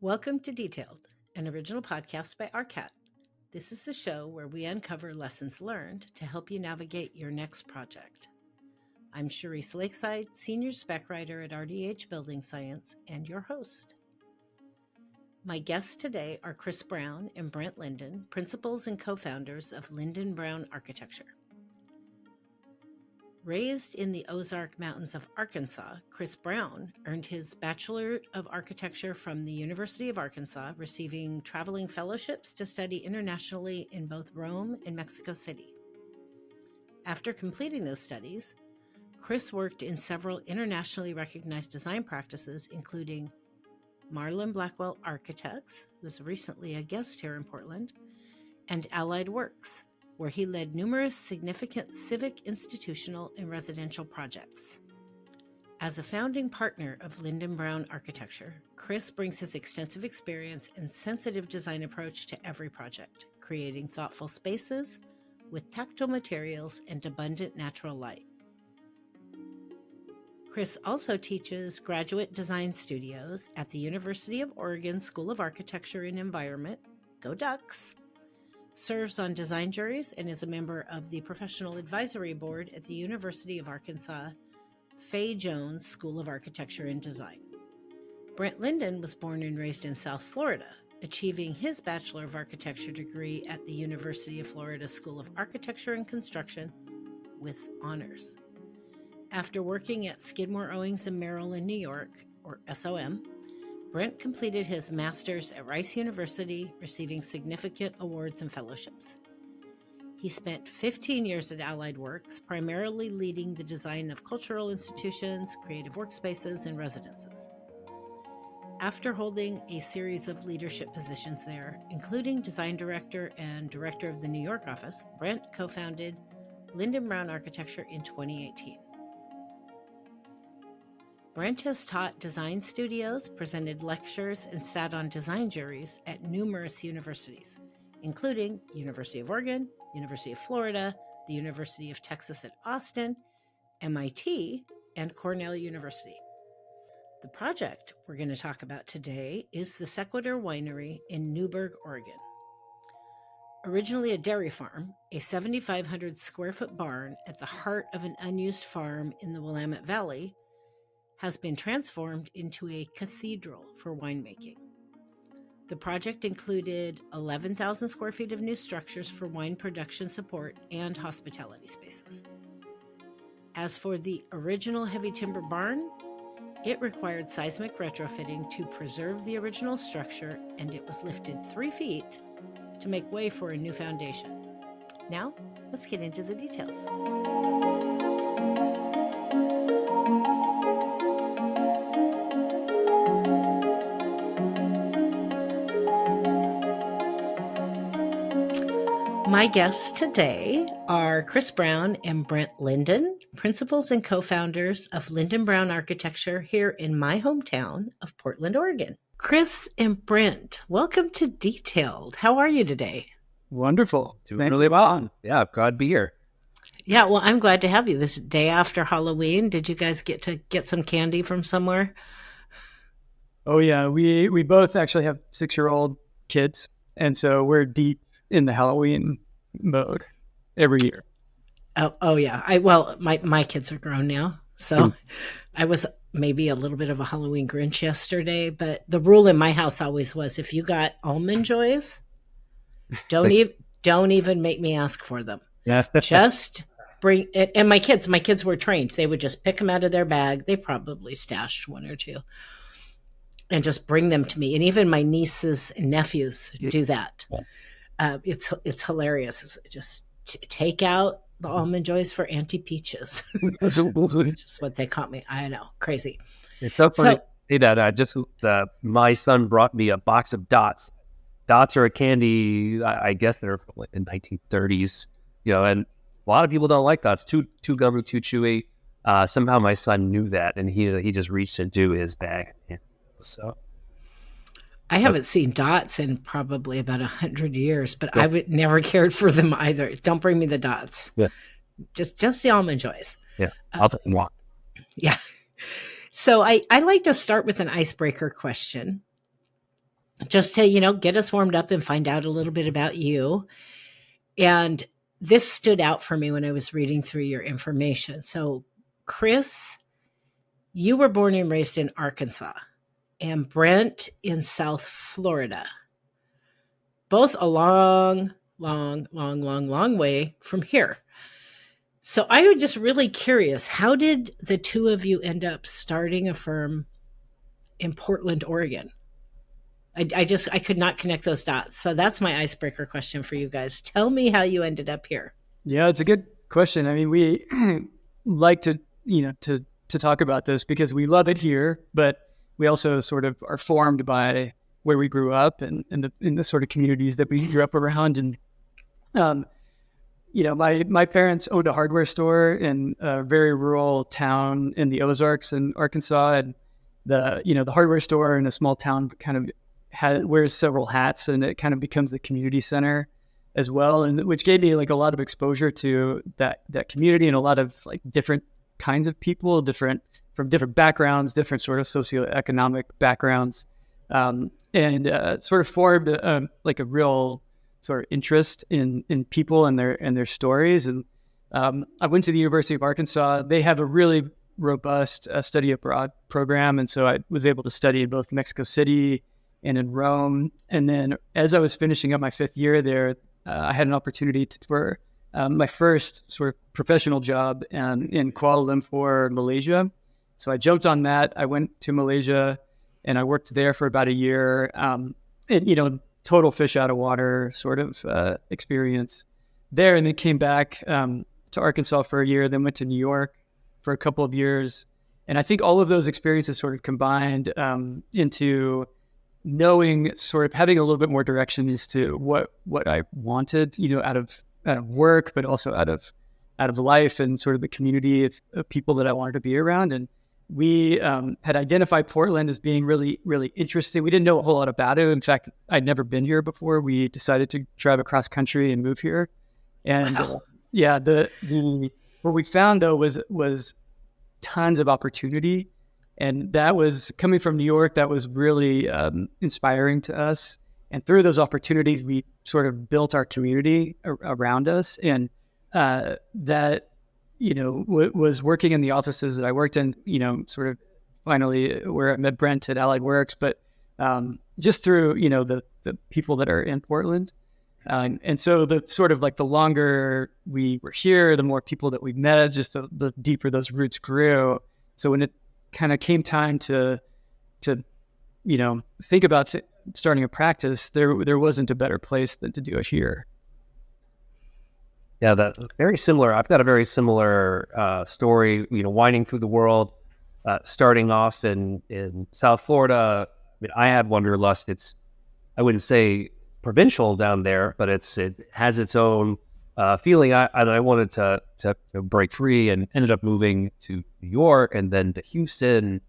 Welcome to Detailed, an original podcast by RCAT. This is the show where we uncover lessons learned to help you navigate your next project. I'm Cherise Lakeside, Senior Spec Writer at RDH Building Science, and your host. My guests today are Chris Brown and Brent Linden, principals and co-founders of Linden Brown Architecture. Raised in the Ozark Mountains of Arkansas, Chris Brown earned his Bachelor of Architecture from the University of Arkansas, receiving traveling fellowships to study internationally in both Rome and Mexico City. After completing those studies, Chris worked in several internationally recognized design practices, including Marlin Blackwell Architects, who was recently a guest here in Portland, and Allied Works, where he led numerous significant civic, institutional, and residential projects. As a founding partner of Linden Brown Architecture, Chris brings his extensive experience and sensitive design approach to every project, creating thoughtful spaces with tactile materials and abundant natural light. Chris also teaches graduate design studios at the University of Oregon School of Architecture and Environment, Go Ducks, serves on design juries, and is a member of the Professional Advisory Board at the University of Arkansas Fay Jones School of Architecture and Design. Brent Linden was born and raised in South Florida, achieving his Bachelor of Architecture degree at the University of Florida School of Architecture and Construction with honors. After working at Skidmore, Owings & Merrill in New York, or SOM, Brent completed his master's at Rice University, receiving significant awards and fellowships. He spent 15 years at Allied Works, primarily leading the design of cultural institutions, creative workspaces, and residences. After holding a series of leadership positions there, including design director and director of the New York office, Brent co-founded Linden Brown Architecture in 2018. Brent has taught design studios, presented lectures, and sat on design juries at numerous universities, including University of Oregon, University of Florida, the University of Texas at Austin, MIT, and Cornell University. The project we're going to talk about today is the Sequitur Winery in Newberg, Oregon. Originally a dairy farm, a 7,500 square foot barn at the heart of an unused farm in the Willamette Valley has been transformed into a cathedral for winemaking. The project included 11,000 square feet of new structures for wine production support and hospitality spaces. As for the original heavy timber barn, it required seismic retrofitting to preserve the original structure, and it was lifted 3 feet to make way for a new foundation. Now, let's get into the details. My guests today are Chris Brown and Brent Linden, principals and co-founders of Linden Brown Architecture here in my hometown of Portland, Oregon. Chris and Brent, welcome to Detailed. How are you today? Wonderful. Doing really well. Yeah, glad to be here. Yeah, well, I'm glad to have you this day after Halloween. Did you guys get to get some candy from somewhere? Oh, yeah. We both actually have 6-year-old kids, and so we're deep in the Halloween mode every year. Oh yeah. My kids are grown now, so I was maybe a little bit of a Halloween Grinch yesterday, but the rule in my house always was if you got Almond Joys, don't even make me ask for them. Yeah. Just bring it. And my kids were trained. They would just pick them out of their bag. They probably stashed 1 or 2 and just bring them to me. And even my nieces and nephews do that. It's hilarious. It's just take out the Almond Joys for Auntie Peaches, which is what they caught me. I know, crazy. It's so funny to say that. My son brought me a box of Dots. Dots are a candy, I guess they're from like the 1930s, and a lot of people don't like Dots. Too gummy, too chewy. Somehow my son knew that, and he just reached into his bag. So. I haven't seen Dots in probably about 100 years, but I would never cared for them either. Don't bring me the Dots. Yeah. Just the Almond Joys. Yeah. I'll take one. Yeah. So I like to start with an icebreaker question. just to, get us warmed up and find out a little bit about you. And this stood out for me when I was reading through your information. So, Chris, you were born and raised in Arkansas, and Brent in South Florida. Both a long way from here. So I was just really curious, how did the two of you end up starting a firm in Portland, Oregon? I could not connect those dots. So that's my icebreaker question for you guys. Tell me how you ended up here. Yeah, it's a good question. I mean, we like to, to talk about this because we love it here, but we also sort of are formed by where we grew up and in the sort of communities that we grew up around. And, my parents owned a hardware store in a very rural town in the Ozarks in Arkansas. And the hardware store in a small town kind of wears several hats, and it kind of becomes the community center as well. And which gave me like a lot of exposure to that community and a lot of like different kinds of people, from different backgrounds, different sort of socioeconomic backgrounds. And sort of formed like a real sort of interest in people and their stories. And I went to the University of Arkansas. They have a really robust study abroad program, and so I was able to study in both Mexico City and in Rome. And then as I was finishing up my 5th year there, I had an opportunity for my first sort of professional job in Kuala Lumpur, Malaysia. So I jumped on that. I went to Malaysia, and I worked there for about a year. Total fish out of water sort of experience there. And then came back to Arkansas for a year, then went to New York for a couple of years. And I think all of those experiences sort of combined into knowing, sort of having a little bit more direction as to what I wanted, out of work, but also out of life and sort of the community of people that I wanted to be around. And we had identified Portland as being really, really interesting. We didn't know a whole lot about it. In fact, I'd never been here before. We decided to drive across country and move here. And wow. What we found though was tons of opportunity. And that was coming from New York. That was really inspiring to us. And through those opportunities, we sort of built our community around us. And that, was working in the offices that I worked in, sort of finally where I met Brent at Allied Works, but just through, the people that are in Portland. And so the sort of like the longer we were here, the more people that we met, just the deeper those roots grew. So when it kind of came time to think about starting a practice, there wasn't a better place than to do it here. Yeah, that's very similar. I've got a very similar story, winding through the world, starting off in South Florida. I mean, I had Wanderlust. I wouldn't say provincial down there, but it has its own feeling. I wanted to break free and ended up moving to New York and then to Houston,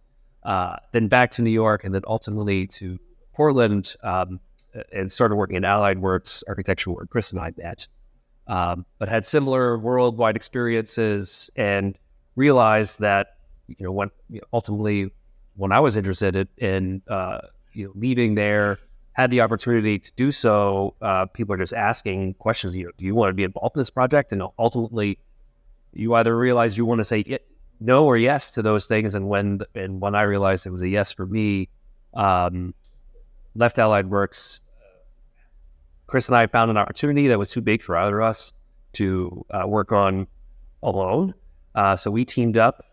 then back to New York, and then ultimately to Portland, and started working at Allied Works Architecture, where Chris and I met. But had similar worldwide experiences and realized that, ultimately when I was interested in leaving there, had the opportunity to do so, people are just asking questions, do you want to be involved in this project? And ultimately you either realize you want to say no or yes to those things. And when I realized it was a yes for me, left Allied Works. Chris and I found an opportunity that was too big for either of us to work on alone. So we teamed up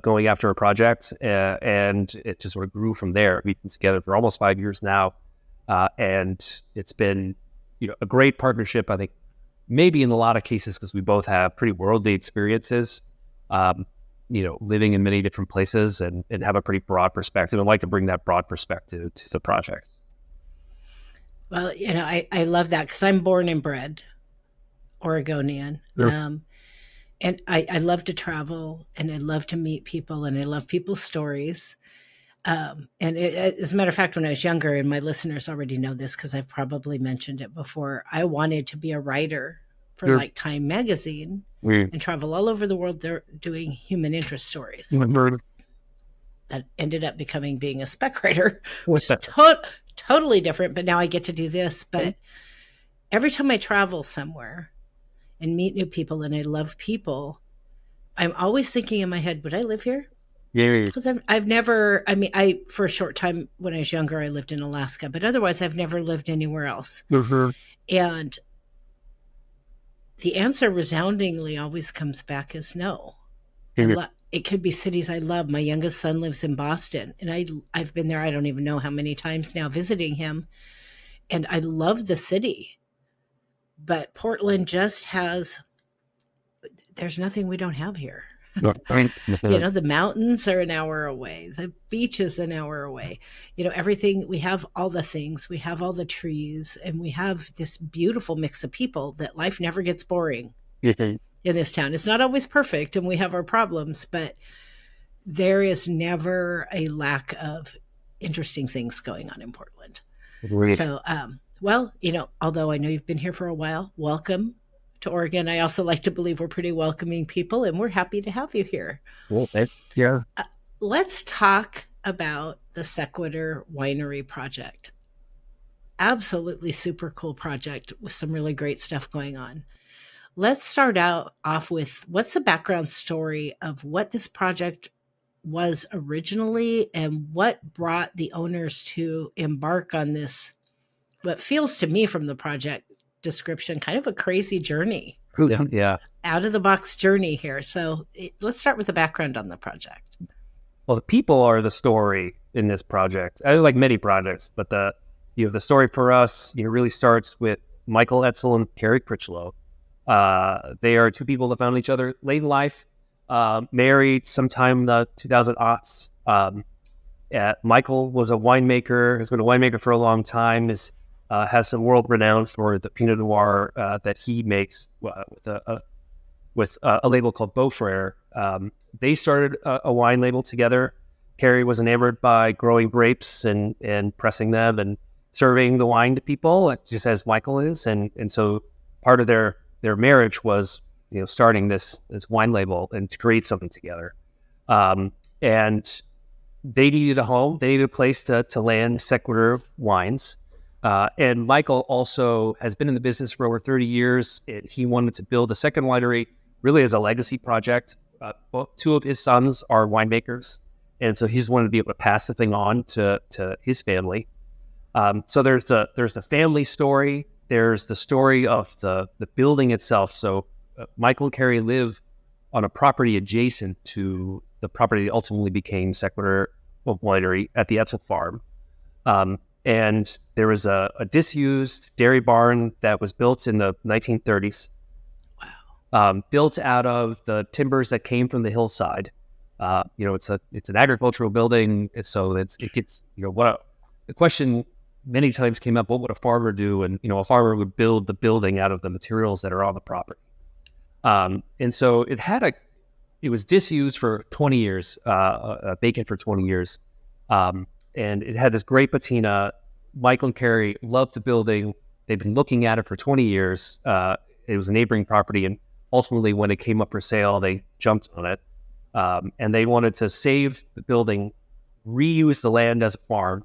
going after a project, and it just sort of grew from there. We've been together for almost 5 years now, and it's been a great partnership. I think maybe in a lot of cases because we both have pretty worldly experiences, living in many different places and have a pretty broad perspective. I'd like to bring that broad perspective to the projects. Well, I love that because I'm born and bred Oregonian. Sure. And I love to travel, and I love to meet people, and I love people's stories. As a matter of fact, when I was younger, and my listeners already know this because I've probably mentioned it before, I wanted to be a writer for Sure. like Time magazine and travel all over the world there doing human interest stories. That ended up being a spec writer, which is totally different, but now I get to do this. But every time I travel somewhere and meet new people, and I love people, I'm always thinking in my head, would I live here? Yeah. Because I've never, I mean, for a short time when I was younger, I lived in Alaska, but otherwise I've never lived anywhere else. Mm-hmm. And the answer resoundingly always comes back as no. It could be cities I love. My youngest son lives in Boston, and I've been there, I don't even know how many times now, visiting him. And I love the city. But Portland just there's nothing we don't have here. The mountains are an hour away. The beach is an hour away. Everything, we have all the things. We have all the trees, and we have this beautiful mix of people that life never gets boring in this town. It's not always perfect, and we have our problems, but there is never a lack of interesting things going on in Portland. Great. So, although I know you've been here for a while, welcome to Oregon. I also like to believe we're pretty welcoming people, and we're happy to have you here. Well, yeah. Let's talk about the Sequitur Winery project. Absolutely super cool project with some really great stuff going on. Let's start off with what's the background story of what this project was originally and what brought the owners to embark on this, what feels to me from the project description, kind of a crazy journey. Yeah. Out of the box journey here. So let's start with the background on the project. Well, the people are the story in this project. I like many projects, but the story for us, really starts with Michael Etzel and Carrie Critchlow. They are two people that found each other late in life, married sometime in the 2000s. Michael was a winemaker, has been a winemaker for a long time, has some world renown for the Pinot Noir that he makes with a label called Beaufrere. They started a wine label together. Carrie was enamored by growing grapes and pressing them and serving the wine to people, just as Michael is. And so part of their marriage was, starting this wine label and to create something together. And they needed a home. They needed a place to land Sequitur wines. And Michael also has been in the business for over 30 years. He wanted to build a second winery really as a legacy project. Two of his sons are winemakers. And so he just wanted to be able to pass the thing on to his family. So there's the family story. There's the story of the building itself. So Michael and Carrie live on a property adjacent to the property that ultimately became Sequitur Winery at the Etzel Farm. And there was a disused dairy barn that was built in the 1930s. Wow. Built out of the timbers that came from the hillside. It's an agricultural building, so it gets the question many times came up: what would a farmer do? And a farmer would build the building out of the materials that are on the property. And so it was disused for 20 years, vacant for 20 years. And it had this great patina. Michael and Carrie loved the building. They've been looking at it for 20 years. It was a neighboring property, and ultimately when it came up for sale, they jumped on it. And they wanted to save the building, reuse the land as a farm,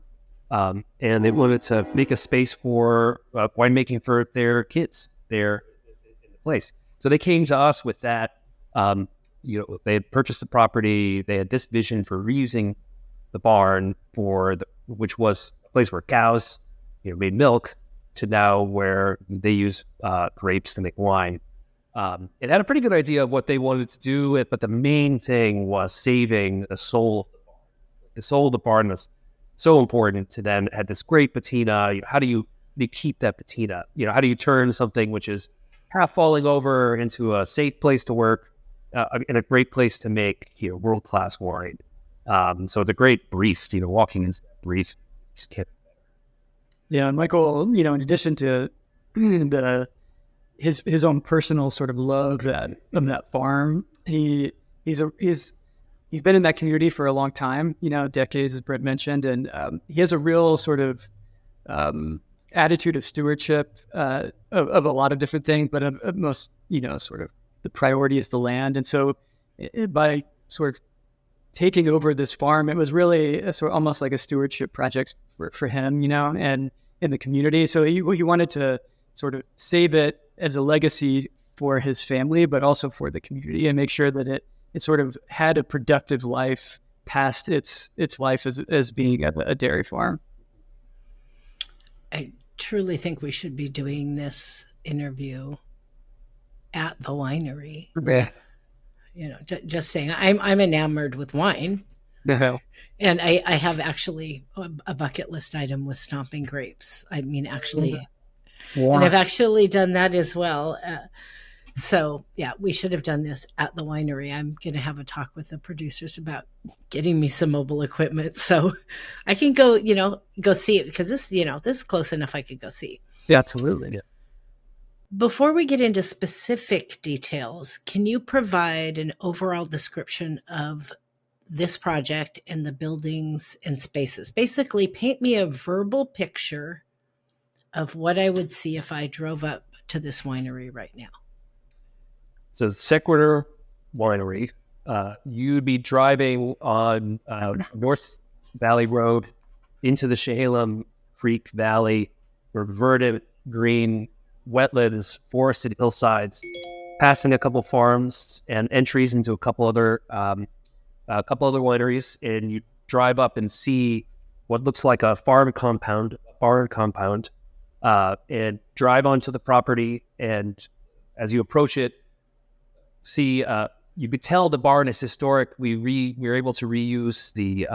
and they wanted to make a space for winemaking for their kids there in the place. So they came to us with that. They had purchased the property. They had this vision for reusing the barn which was a place where cows, made milk, to now where they use grapes to make wine. It had a pretty good idea of what they wanted to do, but the main thing was saving the soul of the barn. The soul of the barn was so important to them. It had this great patina. How do you keep that patina? How do you turn something which is half falling over into a safe place to work and a great place to make world-class wine? So it's a great brief, walking into that brief. Yeah, and Michael, in addition to his own personal sort of love of that farm, he's been in that community for a long time, decades, as Brent mentioned, and he has a real sort of attitude of stewardship of a lot of different things, but of most, sort of the priority is the land. And so by sort of taking over this farm, it was really almost like a stewardship project for him, and in the community. So he wanted to sort of save it as a legacy for his family, but also for the community, and make sure that it sort of had a productive life past its life as being a dairy farm. I truly think we should be doing this interview at the winery. Yeah. Just saying, I'm enamored with wine. No. And I have actually a bucket list item with stomping grapes. I mean, actually, and I've actually done that as well. So yeah, we should have done this at the winery. I'm going to have a talk with the producers about getting me some mobile equipment so I can go see it, because this is close enough I could go see. Yeah, absolutely. Yeah. Before we get into specific details, can you provide an overall description of this project and the buildings and spaces? Basically, paint me a verbal picture of what I would see if I drove up to this winery right now. So Sequitur Winery, you'd be driving on North Valley Road into the Chehalem Creek Valley, where verdant, green wetlands, forested hillsides, passing a couple farms and entries into a couple other wineries, and you drive up and see what looks like a barn compound, and drive onto the property. And as you approach it, see, you could tell the barn is historic. We were able to reuse the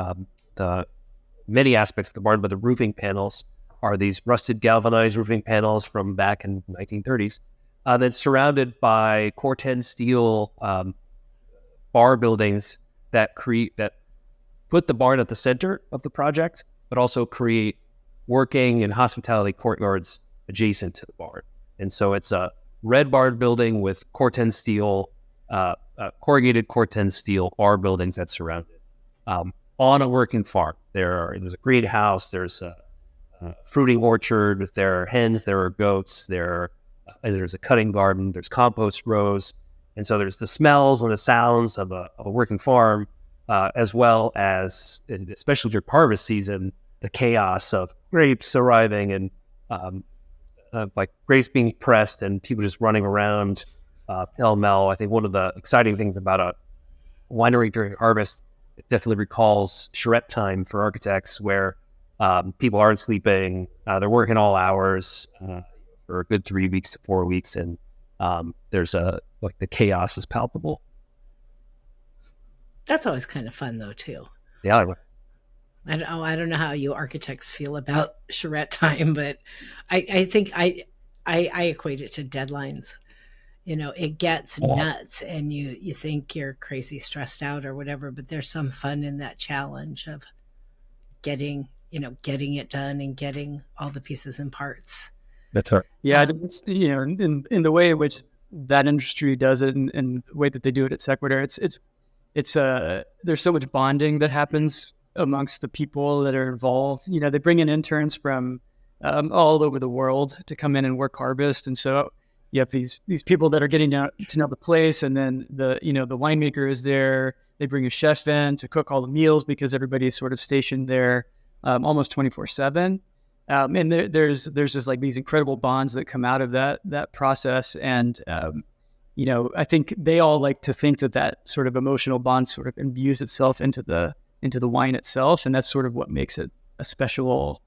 many aspects of the barn, but the roofing panels are these rusted galvanized roofing panels from back in the 1930s. That's surrounded by Corten steel bar buildings that put the barn at the center of the project, but also create working and hospitality courtyards adjacent to the barn. And so it's a red barn building with Corten steel, corrugated Corten steel bar buildings that surround it. On a working farm, there's a greenhouse, there's a fruiting orchard, there are hens, there are goats, there's a cutting garden, there's compost rows. And so there's the smells and the sounds of a working farm, as well as, especially during harvest season, the chaos of grapes arriving and like grapes being pressed and people just running around pell-mell. I think one of the exciting things about a winery during harvest, it definitely recalls charrette time for architects, where people aren't sleeping, they're working all hours for a good 3 weeks to 4 weeks, and there's the chaos is palpable. That's always kind of fun, though, too. Yeah. I don't know how you architects feel about charrette time, but I think I equate it to deadlines. It gets nuts, and you think you're crazy stressed out or whatever, but there's some fun in that challenge of getting it done and getting all the pieces and parts. That's right. Yeah, it's, in the way in which that industry does it, and the way that they do it at Sequitur, it's there's so much bonding that happens amongst the people that are involved. They bring in interns from all over the world to come in and work harvest, and so you have these people that are getting to know the place, and then the winemaker is there. They bring a chef in to cook all the meals because everybody's sort of stationed there almost 24/7. And there's just like these incredible bonds that come out of that process. And, I think they all like to think that sort of emotional bond sort of imbues itself into the wine itself. And that's sort of what makes it a special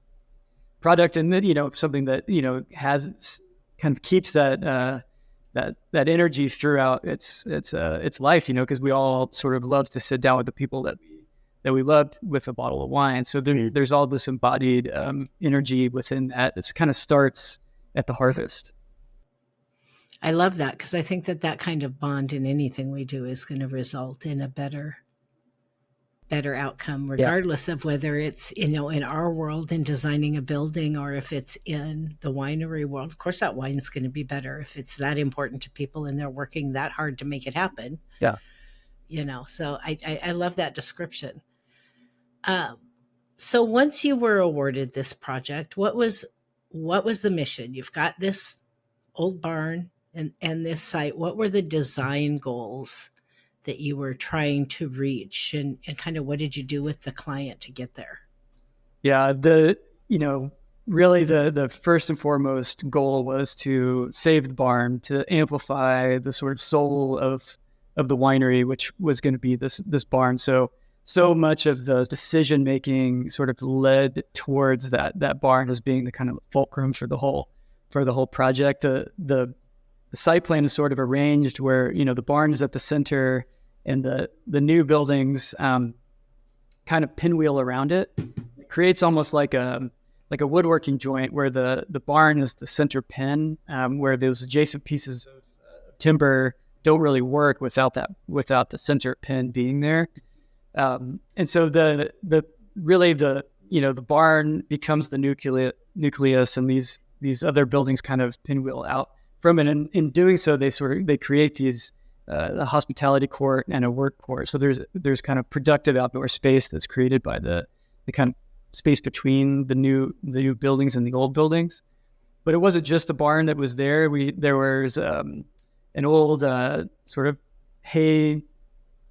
product. And then, something that, has kind of keeps that energy throughout its life, because we all sort of love to sit down with the people that we loved with a bottle of wine. So there's all this embodied energy within that. It kind of starts at the harvest. I love that, because I think that kind of bond in anything we do is going to result in a better outcome, regardless of whether it's, in our world in designing a building, or if it's in the winery world. Of course, that wine's going to be better if it's that important to people and they're working that hard to make it happen. Yeah. So I love that description. So once you were awarded this project, what was the mission? You've got this old barn and this site. What were the design goals that you were trying to reach, and kind of what did you do with the client to get there? Yeah, really the first and foremost goal was to save the barn, to amplify the sort of soul of the winery, which was going to be this barn. So much of the decision making sort of led towards that barn as being the kind of fulcrum for the whole project. The site plan is sort of arranged where the barn is at the center, and the new buildings kind of pinwheel around it. It creates almost like a woodworking joint where the barn is the center pin, where those adjacent pieces of timber don't really work without the center pin being there. And so the barn becomes the nucleus, and these other buildings kind of pinwheel out from it. And in doing so, they create these a hospitality court and a work court. So there's kind of productive outdoor space that's created by the kind of space between the new buildings and the old buildings. But it wasn't just the barn that was there. There was an old sort of hay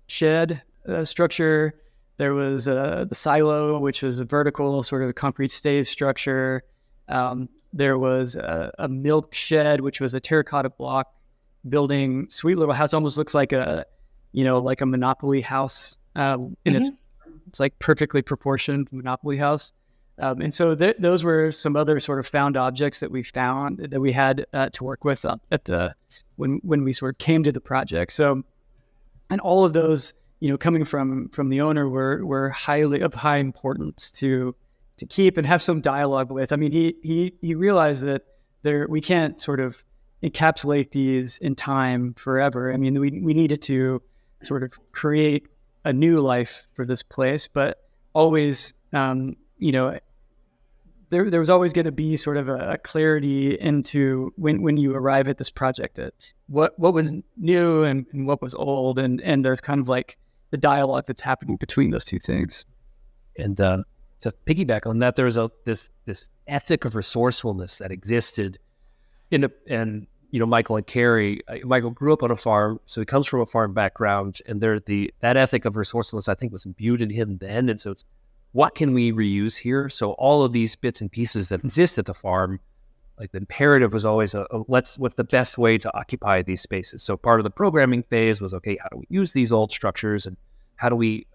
shed structure. There was the silo, which was a vertical sort of concrete stave structure. There was a milk shed, which was a terracotta block building, sweet little house. Almost looks like a Monopoly house. It's like perfectly proportioned Monopoly house. And so those were some other sort of found objects that we found that we had to work with when we sort of came to the project. So, and all of those, coming from the owner were highly of high importance to keep and have some dialogue with. I mean, he realized that we can't sort of encapsulate these in time forever. I mean, we needed to sort of create a new life for this place, but always, there was always going to be sort of a clarity into when you arrive at this project that what was new and what was old, and there's kind of like the dialogue that's happening between those two things. And to piggyback on that, there was this ethic of resourcefulness that existed Michael and Carrie. Michael grew up on a farm, so he comes from a farm background, and that ethic of resourcefulness, I think, was imbued in him then. And so it's, what can we reuse here? So all of these bits and pieces that exist at the farm, like the imperative was always what's the best way to occupy these spaces? So part of the programming phase was, okay, how do we use these old structures, and how do we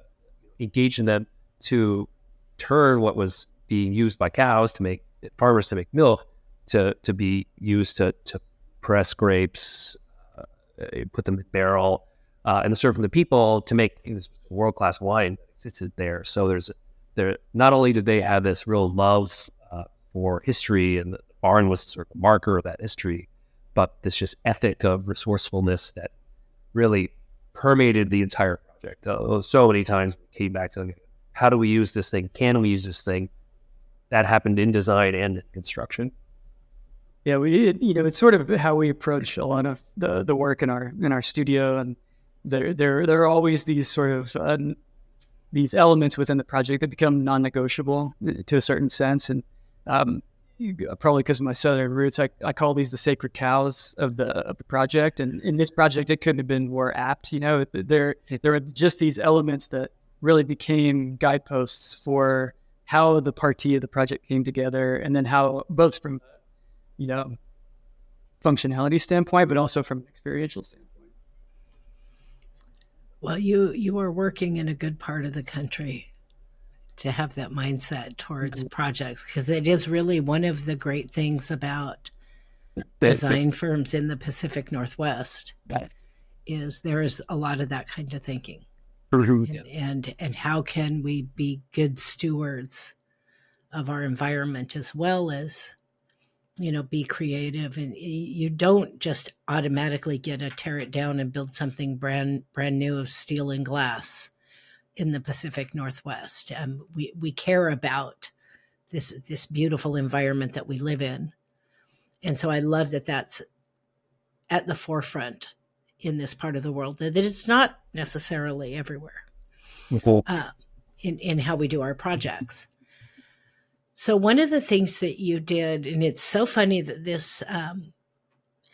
engage in them to turn what was being used by cows farmers to make milk to be used to press grapes, put them in barrel, and serve them to people to make this world-class wine that existed there. So not only did they have this real love for history, and the barn was sort of a marker of that history, but this just ethic of resourcefulness that really permeated the entire project. So many times we came back to, how do we use this thing? Can we use this thing? That happened in design and in construction. Yeah, it's sort of how we approach a lot of the work in our studio, and there are always these sort of these elements within the project that become non-negotiable to a certain sense, and probably because of my southern roots, I call these the sacred cows of the project. And in this project, it couldn't have been more apt. There are just these elements that really became guideposts for how the party of the project came together, and then how both from functionality standpoint, but also from an experiential standpoint. Well, you are working in a good part of the country to have that mindset towards projects, because it is really one of the great things about design firms in the Pacific Northwest is there is a lot of that kind of thinking. And how can we be good stewards of our environment, as well as be creative. And you don't just automatically get to tear it down and build something brand new of steel and glass in the Pacific Northwest. We care about this beautiful environment that we live in. And so I love that that's at the forefront in this part of the world, that it's not necessarily everywhere in how we do our projects. So one of the things that you did, and it's so funny that this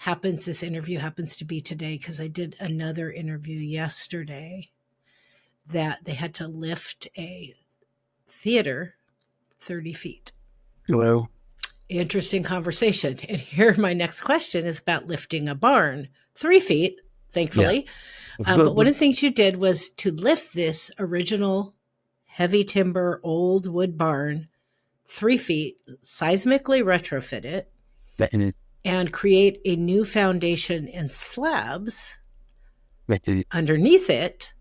this interview happens to be today because I did another interview yesterday that they had to lift a theater 30 feet. Hello. Interesting conversation. And here my next question is about lifting a barn 3 feet, thankfully. Yeah. But one of the things you did was to lift this original heavy timber old wood barn 3 feet, seismically retrofit it, and create a new foundation and slabs underneath it.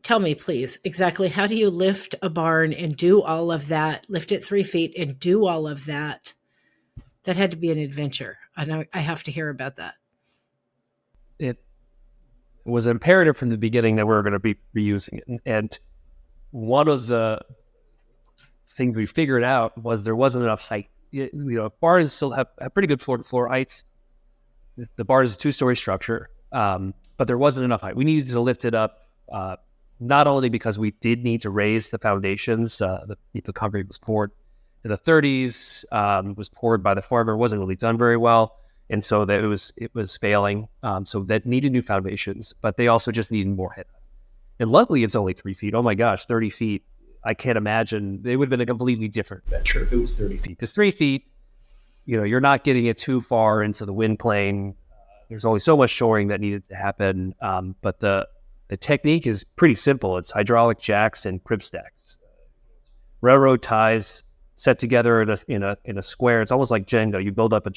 Tell me, please, exactly how do you lift a barn and do all of that, lift it 3 feet and do all of that? That had to be an adventure. I have to hear about that. It was imperative from the beginning that we were going to be reusing it. And one of the things we figured out was there wasn't enough height. Barns still have pretty good floor-to-floor heights. The barn is a 2-story structure, but there wasn't enough height. We needed to lift it up, not only because we did need to raise the foundations. The concrete was poured in the 30s, was poured by the farmer, wasn't really done very well, and so that it was failing. So that needed new foundations, but they also just needed more height. And luckily, it's only 3 feet. Oh my gosh, 30 feet. I can't imagine. It would have been a completely different venture if it was 30 feet. Because 3 feet, you're not getting it too far into the wind plane. There's only so much shoring that needed to happen. But the technique is pretty simple. It's hydraulic jacks and crib stacks. Railroad ties set together in a square. It's almost like Jenga. You build up a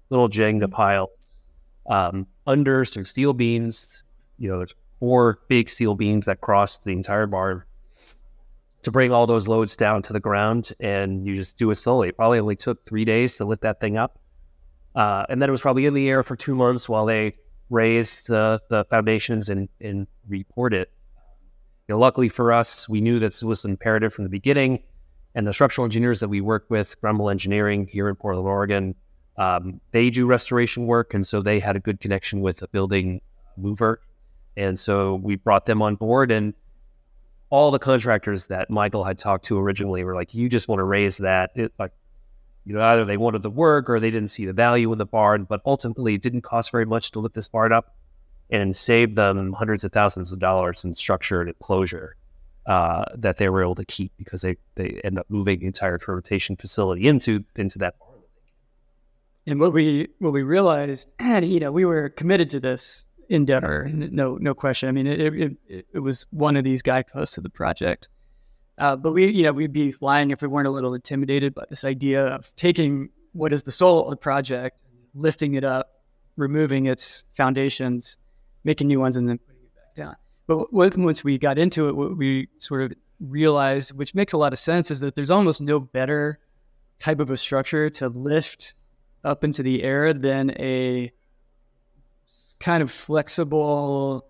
little Jenga pile under some steel beams. There's 4 big steel beams that cross the entire barn to bring all those loads down to the ground, and you just do it slowly. It probably only took 3 days to lift that thing up. And then it was probably in the air for 2 months while they raised the foundations and repoured it. Luckily for us, we knew that this was imperative from the beginning, and the structural engineers that we work with, Grumble Engineering here in Portland, Oregon, they do restoration work, and so they had a good connection with a building mover. And so we brought them on board, and all the contractors that Michael had talked to originally were like, you just want to raise that. Either they wanted the work or they didn't see the value in the barn, but ultimately it didn't cost very much to lift this barn up and saved them hundreds of thousands of dollars in structure and enclosure that they were able to keep because they end up moving the entire fermentation facility into that barn. And what we realized, we were committed to this endeavor, no question. I mean, it was one of these guideposts to the project. But we'd be lying if we weren't a little intimidated by this idea of taking what is the soul of the project, lifting it up, removing its foundations, making new ones, and then putting it back down. But once we got into it, what we sort of realized, which makes a lot of sense, is that there's almost no better type of a structure to lift up into the air than a kind of flexible,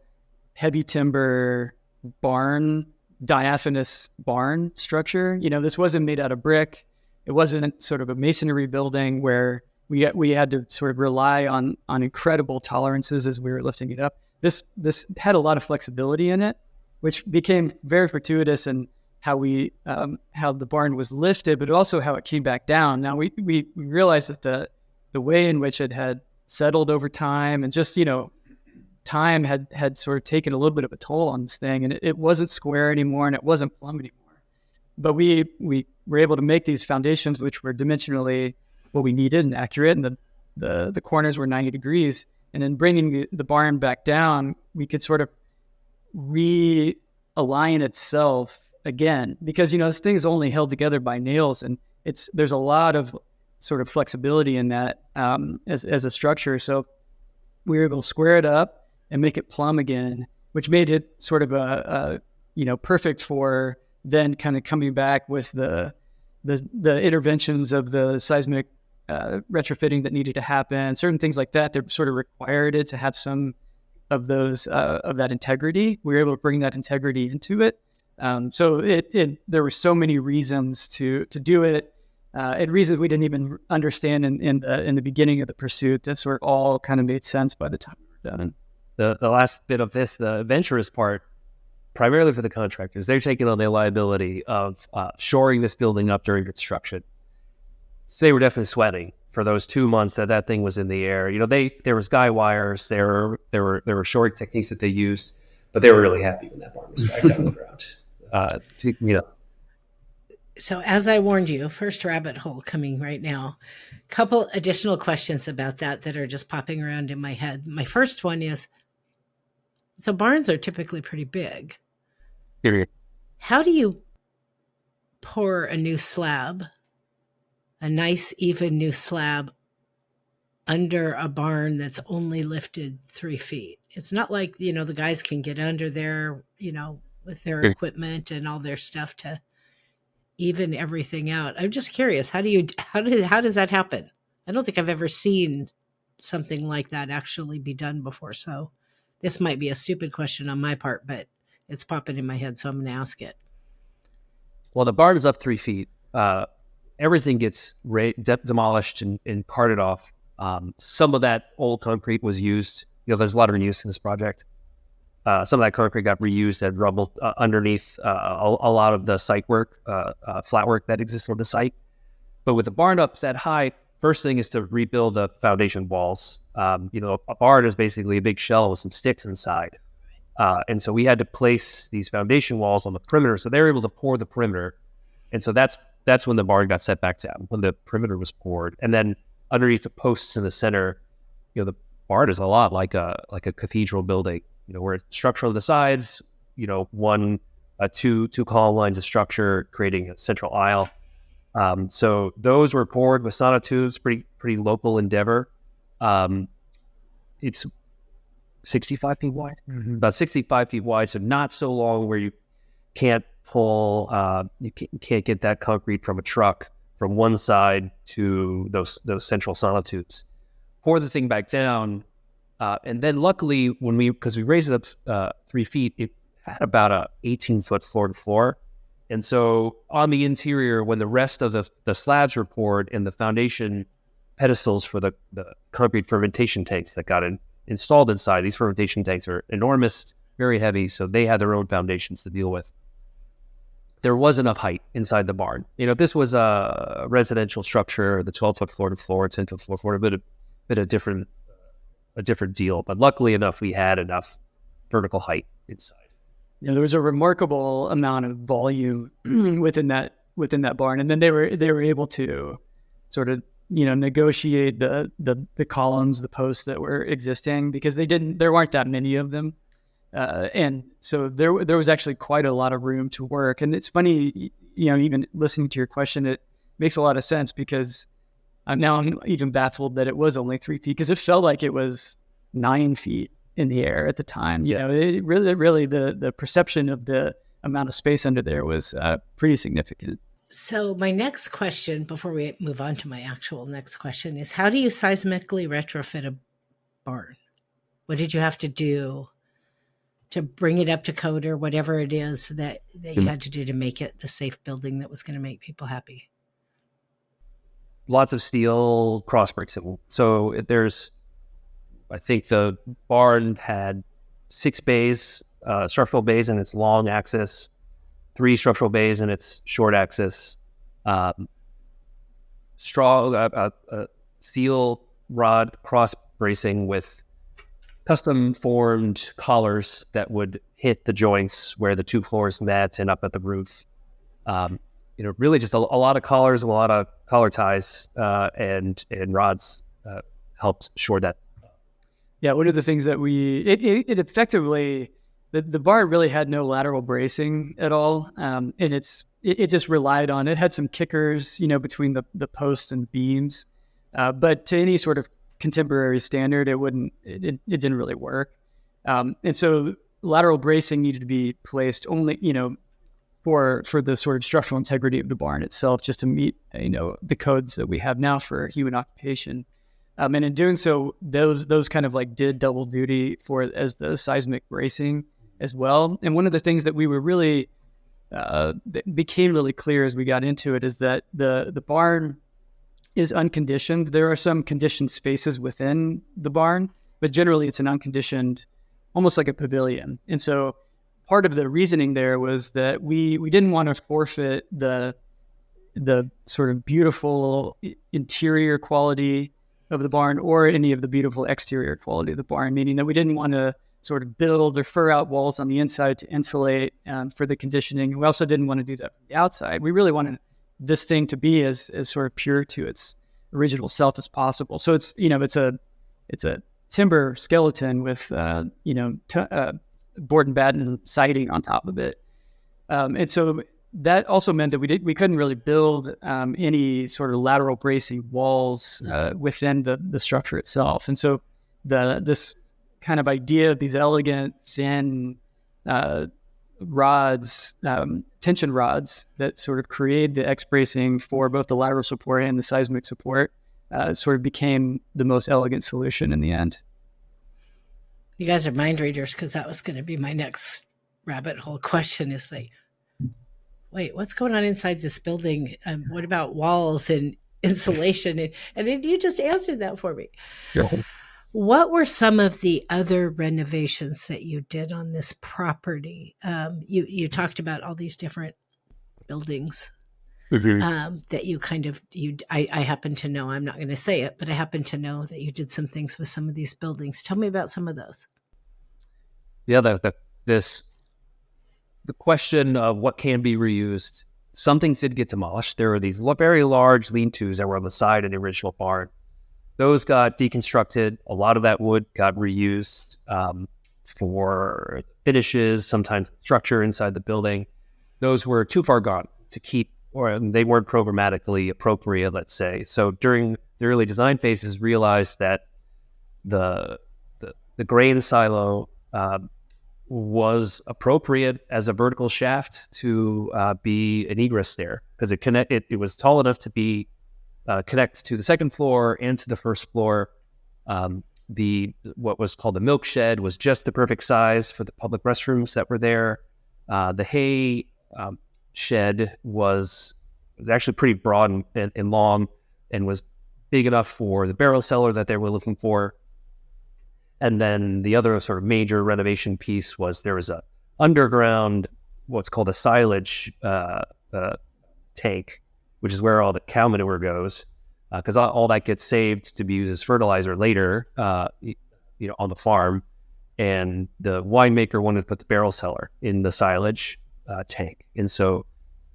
heavy timber barn, diaphanous barn structure. This wasn't made out of brick. It wasn't sort of a masonry building where we had to sort of rely on incredible tolerances as we were lifting it up. This had a lot of flexibility in it, which became very fortuitous in how the barn was lifted, but also how it came back down. Now we realized that the way in which it had settled over time, and just time had sort of taken a little bit of a toll on this thing, and it wasn't square anymore, and it wasn't plumb anymore. But we were able to make these foundations, which were dimensionally what we needed and accurate, and the corners were 90 degrees. And then bringing the barn back down, we could sort of realign itself again, because this thing is only held together by nails, and there's a lot of sort of flexibility in that as a structure. So we were able to square it up and make it plumb again, which made it sort of a perfect for then kind of coming back with the interventions of the seismic retrofitting that needed to happen, certain things like that sort of required it to have some of those of that integrity. We were able to bring that integrity into it. So there were so many reasons to do it. And reasons we didn't even understand in the beginning of the pursuit that sort of all kind of made sense by the time we were done. The last bit of this, the adventurous part, primarily for the contractors, they're taking on the liability of shoring this building up during construction. So they were definitely sweating. for those 2 months that thing was in the air. There was guy wires, there were shoring techniques that they used, but they were really happy when that barn was back down the ground. So as I warned you, first rabbit hole coming right now. Couple additional questions about that are just popping around in my head. My first one is, so barns are typically pretty big. Period. How do you pour a new slab, a nice even new slab, under a barn that's only lifted 3 feet? It's not like, the guys can get under there, with their equipment and all their stuff to even everything out. I'm just curious, how does that happen? I don't think I've ever seen something like that actually be done before. So this might be a stupid question on my part, but it's popping in my head, so I'm going to ask it. Well, the barn is up 3 feet. Everything gets demolished and carted off. Some of that old concrete was used. There's a lot of reuse in this project. Some of that concrete got reused and rubbled underneath a lot of the site work, flat work that exists on the site. But with the barn up that high, first thing is to rebuild the foundation walls. A barn is basically a big shell with some sticks inside. And so we had to place these foundation walls on the perimeter. So they were able to pour the perimeter. And so that's when the barn got set back down, when the perimeter was poured. And then underneath the posts in the center, the barn is a lot like a cathedral building. Where it's structural on the sides, two column lines of structure creating a central aisle. So those were poured with sonotubes, pretty local endeavor. It's 65 feet wide, about 65 feet wide. So not so long where you can't pull, you can't get that concrete from a truck from one side to those central sonotubes. Pour the thing back down. And then luckily, because we raised it up 3 feet, it had about a 18-foot floor to floor. And so on the interior, when the rest of the slabs were poured and the foundation pedestals for the concrete fermentation tanks that got installed inside, these fermentation tanks are enormous, very heavy, so they had their own foundations to deal with. There was enough height inside the barn. This was a residential structure, the 12-foot floor to floor, 10-foot floor to floor, a bit of different deal, but luckily enough, we had enough vertical height inside. There was a remarkable amount of volume within that barn, and then they were able to sort of negotiate the columns, the posts that were existing, because there weren't that many of them, and so there was actually quite a lot of room to work. And it's funny, even listening to your question, it makes a lot of sense, because I'm even baffled that it was only 3 feet, because it felt like it was 9 feet in the air at the time. It really the perception of the amount of space under there was pretty significant. So my next question, before we move on to my actual next question, is how do you seismically retrofit a barn? What did you have to do to bring it up to code, or whatever it is that you had to do to make it the safe building that was going to make people happy? Lots of steel cross bricks. So I think the barn had 6 bays, structural bays in its long axis, 3 structural bays in its short axis, steel rod cross bracing with custom formed collars that would hit the joints where the 2 floors met and up at the roof. Really just a lot of collars and a lot of collar ties and rods helped shore that. Yeah, one of the things that it effectively, the barn really had no lateral bracing at all, and it just relied on, it had some kickers, between the posts and beams, but to any sort of contemporary standard, it didn't really work, and so lateral bracing needed to be placed only, for the sort of structural integrity of the barn itself, just to meet, the codes that we have now for human occupation. And in doing so, those kind of did double duty as the seismic bracing as well. And one of the things that we were really, that became really clear as we got into it, is that the barn is unconditioned. There are some conditioned spaces within the barn, but generally it's an unconditioned, almost like a pavilion. And so part of the reasoning there was that we didn't want to forfeit the the sort of beautiful interior quality of the barn or any of the beautiful exterior quality of the barn, meaning that we didn't want to sort of build or fur out walls on the inside to insulate for the conditioning. We also didn't want to do that from the outside. We really wanted this thing to be as sort of pure to its original self as possible. So it's a timber skeleton with board and batten siding on top of it, and so that also meant that we couldn't really build any sort of lateral bracing walls within the structure itself. And so this kind of idea of these elegant thin rods, tension rods that sort of create the X bracing for both the lateral support and the seismic support sort of became the most elegant solution in the end. You guys are mind readers, because that was going to be my next rabbit hole question is like, wait, what's going on inside this building? What about walls and insulation? And then you just answered that for me. Yeah. What were some of the other renovations that you did on this property? You talked about all these different buildings that you kind of, I happen to know, I'm not going to say it, but I happen to know that you did some things with some of these buildings. Tell me about some of those. Yeah, the question of what can be reused, some things did get demolished. There were these very large lean-tos that were on the side of the original barn. Those got deconstructed. A lot of that wood got reused for finishes, sometimes structure inside the building. Those were too far gone to keep, or they weren't programmatically appropriate, let's say. So during the early design phases, realized that the grain silo was appropriate as a vertical shaft to be an egress there, because it was tall enough to be connect to the second floor and to the first floor. What was called the milk shed was just the perfect size for the public restrooms that were there. The hay shed was actually pretty broad and long, and was big enough for the barrel cellar that they were looking for. And then the other sort of major renovation piece was there was a underground, what's called a silage tank, which is where all the cow manure goes, because all that gets saved to be used as fertilizer later, on the farm. And the winemaker wanted to put the barrel cellar in the silage tank, and so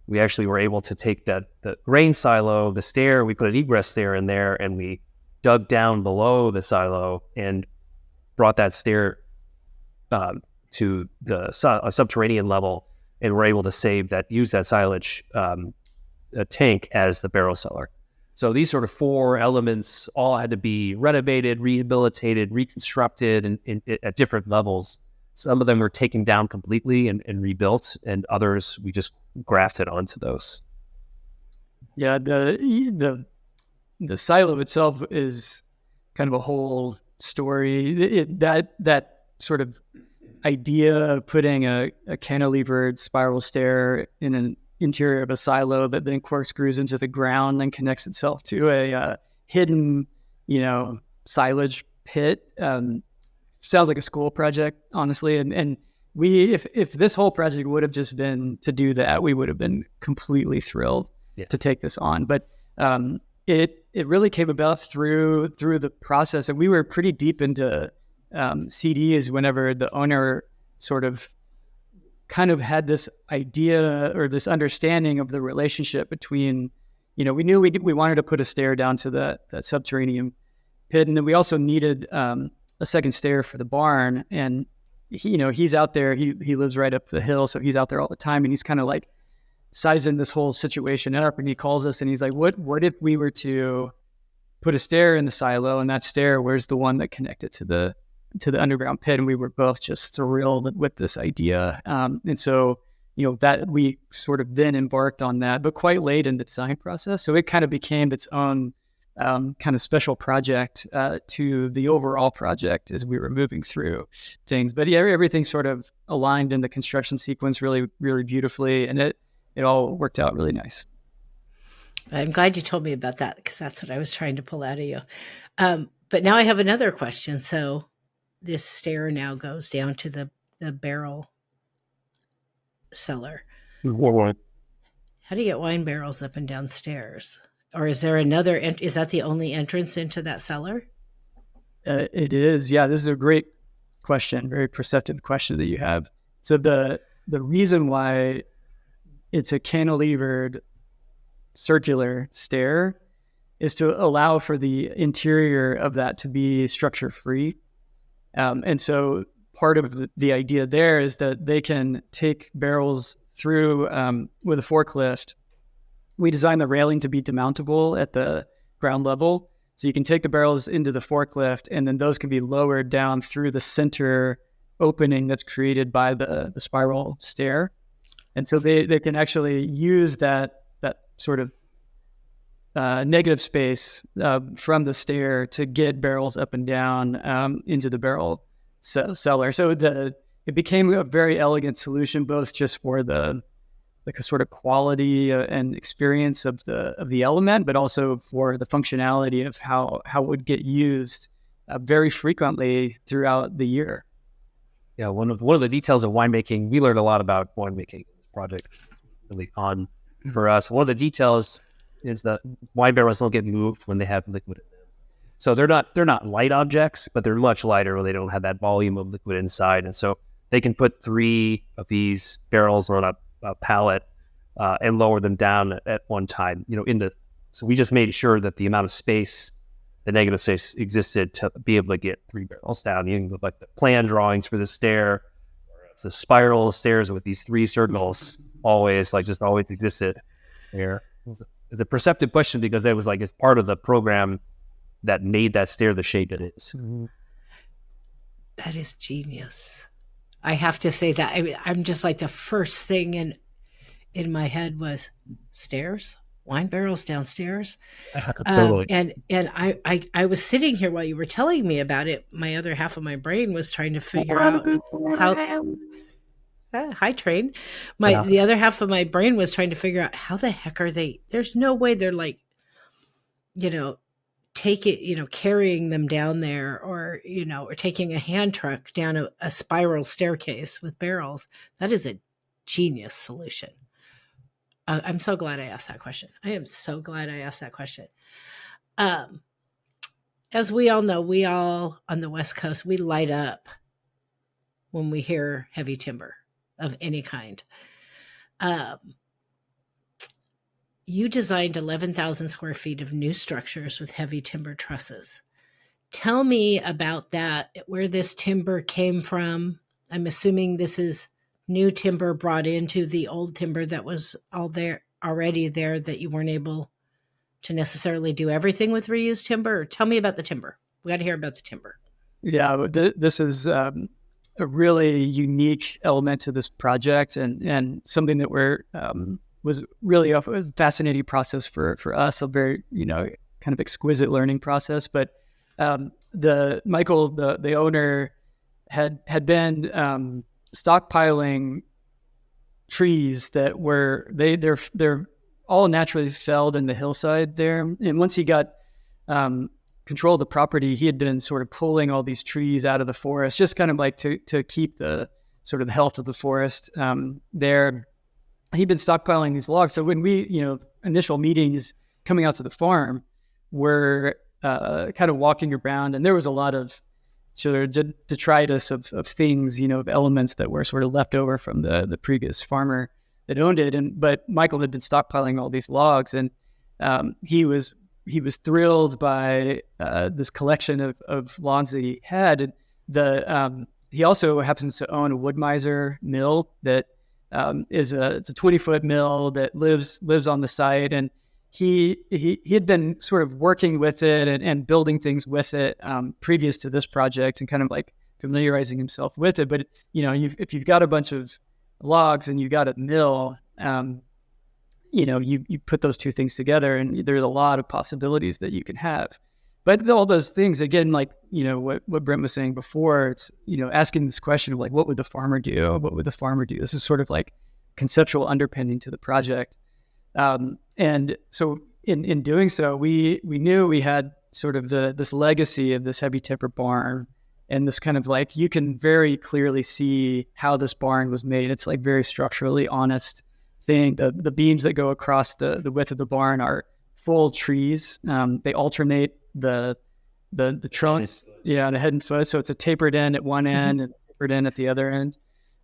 we actually were able to take the grain silo, the stair, we put an egress stair in there, and we dug down below the silo and brought that stair to the subterranean level, and were able to use that silage tank as the barrel cellar. So these sort of four elements all had to be renovated, rehabilitated, reconstructed at different levels. Some of them were taken down completely and rebuilt, and others we just grafted onto those. Yeah, the silo itself is kind of a whole story. That sort of idea of putting a cantilevered spiral stair in an interior of a silo that then corkscrews into the ground and connects itself to a hidden, silage pit. Sounds like a school project, honestly. And we, if this whole project would have just been to do that, we would have been completely thrilled to take this on. But it really came about through the process, and we were pretty deep into CDs whenever the owner sort of kind of had this idea or this understanding of the relationship between, we knew we wanted to put a stair down to that subterranean pit, and then we also needed a second stair for the barn. And he's out there, he lives right up the hill, so he's out there all the time, and he's kind of like sizing this whole situation up, and he calls us and he's like, what if we were to put a stair in the silo, and that stair, where's the one that connected to the underground pit? And we were both just thrilled with this idea. And so, that we sort of then embarked on that, but quite late in the design process. So it kind of became its own kind of special project to the overall project as we were moving through things. But yeah, everything sort of aligned in the construction sequence really, really beautifully, and it all worked out really nice. I'm glad you told me about that, because that's what I was trying to pull out of you. But now I have another question. So this stair now goes down to the barrel cellar. How do you get wine barrels up and down stairs? Or is there another, is that the only entrance into that cellar? It is. Yeah, this is a great question, very perceptive question that you have. So the reason why it's a cantilevered circular stair is to allow for the interior of that to be structure free. And so part of the idea there is that they can take barrels through with a forklift. We designed the railing to be demountable at the ground level. So you can take the barrels into the forklift, and then those can be lowered down through the center opening that's created by the spiral stair. And so they can actually use that sort of negative space from the stair to get barrels up and down into the barrel cellar. So it became a very elegant solution, both just for the sort of quality and experience of the element, but also for the functionality of how it would get used very frequently throughout the year. Yeah, one of the details of winemaking, we learned a lot about winemaking in this project. Really fun for us. One of the details is that wine barrels don't get moved when they have liquid in them. So they're not light objects, but they're much lighter when they don't have that volume of liquid inside. And so they can put 3 of these barrels on a pallet and lower them down at one time. So we just made sure that the amount of space, the negative space, existed to be able to get 3 barrels down. Like the plan drawings for the stair, it's a spiral stairs with these 3 circles always existed there. It's a perceptive question because it was like, it's part of the program that made that stair the shape it is. That is genius. I have to say that I'm just like, the first thing in my head was stairs, wine barrels downstairs. Totally. And I was sitting here while you were telling me about it. My other half of my brain was trying to figure out how. Hi, train. The other half of my brain was trying to figure out how the heck are they? There's no way they're like, carrying them down there, or taking a hand truck down a spiral staircase with barrels. That is a genius solution. I'm so glad I asked that question. I am so glad I asked that question. As we all know, we all on the West Coast, we light up when we hear heavy timber of any kind. You designed 11,000 square feet of new structures with heavy timber trusses. Tell me about that, where this timber came from. I'm assuming this is new timber brought into the old timber that was already there that you weren't able to necessarily do everything with reused timber. Tell me about the timber. We got to hear about the timber. Yeah, this is a really unique element to this project, and something that was really a fascinating process for us, a very kind of exquisite learning process. But Michael, the owner, had been stockpiling trees that they're all naturally felled in the hillside there. And once he got control of the property, he had been sort of pulling all these trees out of the forest, just kind of like to keep the sort of the health of the forest there. He'd been stockpiling these logs. So when we, initial meetings coming out to the farm, were kind of walking around, and there was a lot of sort of detritus of things, of elements that were sort of left over from the previous farmer that owned it. But Michael had been stockpiling all these logs, and he was thrilled by this collection of logs that he had. And he also happens to own a wood miser mill that it's a 20-foot mill that lives on the site, and he had been sort of working with it and building things with it previous to this project, and kind of like familiarizing himself with it. But if you've got a bunch of logs and you've got a mill, you put those two things together, and there's a lot of possibilities that you can have. But all those things, again, like, what Brent was saying before, it's, asking this question of like, what would the farmer do? What would the farmer do? This is sort of like conceptual underpinning to the project. And so in doing so, we knew we had sort of this legacy of this heavy timber barn, and this kind of like, you can very clearly see how this barn was made. It's like very structurally honest thing. The beams that go across the width of the barn are full trees. They alternate the trunks, the head and foot. So it's a tapered end at one end and tapered end at the other end.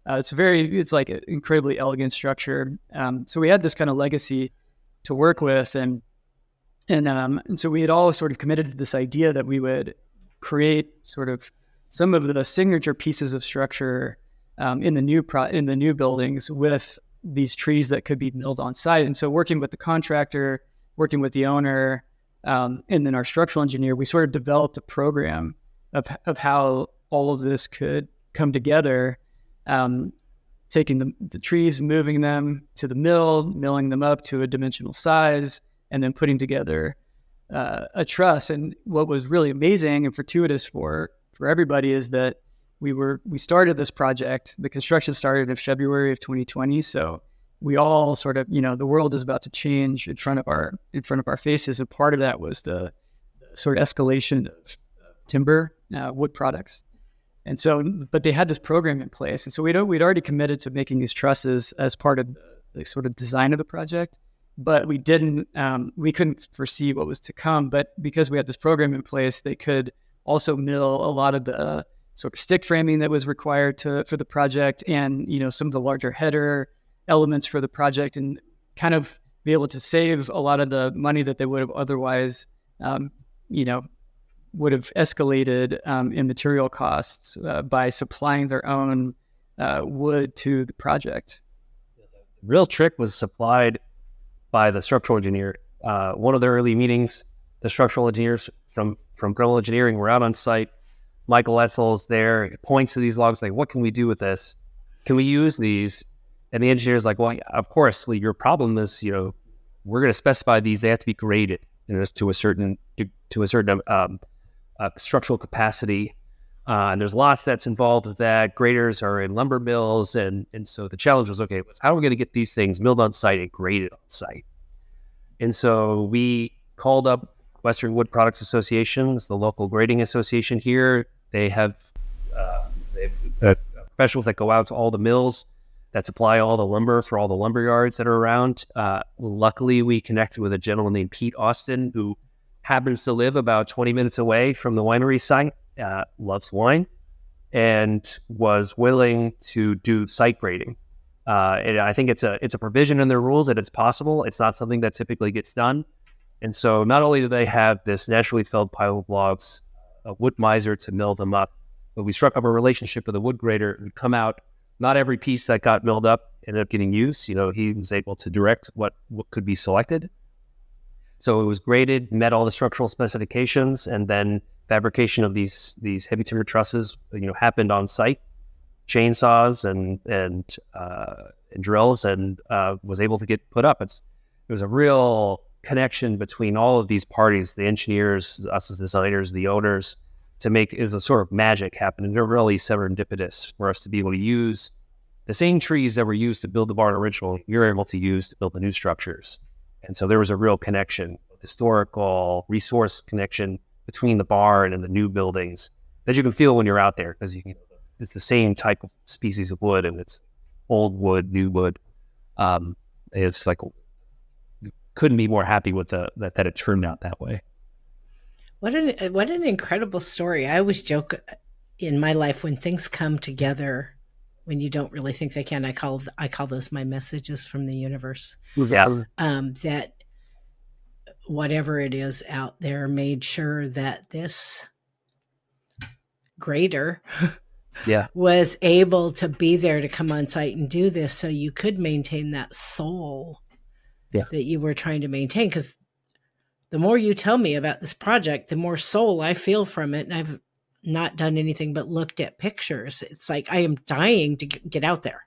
It's like an incredibly elegant structure. So we had this kind of legacy to work with, and so we had all sort of committed to this idea that we would create sort of some of the signature pieces of structure in the new buildings with these trees that could be milled on site. And so working with the contractor, working with the owner, and then our structural engineer, we sort of developed a program of how all of this could come together, taking the trees, moving them to the mill, milling them up to a dimensional size, and then putting together a truss. And what was really amazing and fortuitous for everybody is that we started this project. The construction started in February of 2020. So we all sort of, the world is about to change in front of our faces. And part of that was the sort of escalation of timber, wood products. And so, but they had this program in place. And so we'd already committed to making these trusses as part of the sort of design of the project, but we couldn't foresee what was to come. But because we had this program in place, they could also mill a lot of the sort of stick framing that was required for the project, and some of the larger header elements for the project, and kind of be able to save a lot of the money that they would have otherwise, would have escalated in material costs by supplying their own wood to the project. The real trick was supplied by the structural engineer. One of the early meetings, the structural engineers from Grinnell Engineering were out on site. Michael Etzel's there. He points to these logs like, what can we do with this? Can we use these? And the engineer's like, well, of course. Well, your problem is, we're going to specify these. They have to be graded to a certain structural capacity. And there's lots that's involved with that. Graders are in lumber mills. And so the challenge was, okay, how are we going to get these things milled on site and graded on site? And so we called up Western Wood Products Associations, the local grading association here. They have professionals that go out to all the mills that supply all the lumber for all the lumber yards that are around. Luckily, we connected with a gentleman named Pete Austin, who happens to live about 20 minutes away from the winery site, loves wine, and was willing to do site grading. And I think it's a provision in their rules that it's possible. It's not something that typically gets done. And so not only do they have this naturally felled pile of logs, a wood miser to mill them up, but we struck up a relationship with a wood grader who'd come out. Not every piece that got milled up ended up getting used. He was able to direct what could be selected. So it was graded, met all the structural specifications, and then fabrication of these heavy timber trusses, happened on site, chainsaws and drills, and was able to get put up. It was a real connection between all of these parties, the engineers, us as designers, the owners, to make is a sort of magic happen. And they're really serendipitous for us to be able to use the same trees that were used to build the barn originally, we were able to use to build the new structures. And so there was a real connection, historical resource connection between the barn and the new buildings that you can feel when you're out there, because it's the same type of species of wood, and it's old wood, new wood. It's like, couldn't be more happy with that it turned out that way. What an incredible story. I always joke in my life, when things come together when you don't really think they can, I call those my messages from the universe. Yeah. That whatever it is out there made sure that this grader was able to be there to come on site and do this, so you could maintain that soul that you were trying to maintain. Because the more you tell me about this project, the more soul I feel from it. And I've not done anything but looked at pictures. It's like I am dying to get out there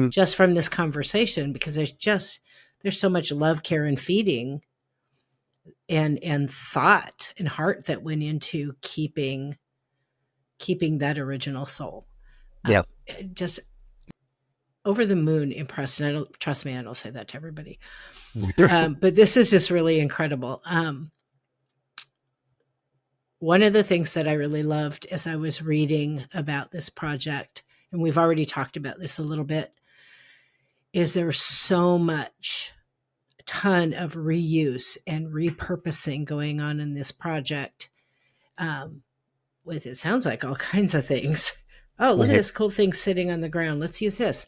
just from this conversation, because there's so much love, care, and feeding and thought and heart that went into keeping that original soul. Yeah. Just over the moon impressed. And trust me, I don't say that to everybody. But this is just really incredible. One of the things that I really loved as I was reading about this project, and we've already talked about this a little bit, is there so much, a ton of reuse and repurposing going on in this project, with, it sounds like, all kinds of things. Oh, look at this cool thing sitting on the ground. Let's use this.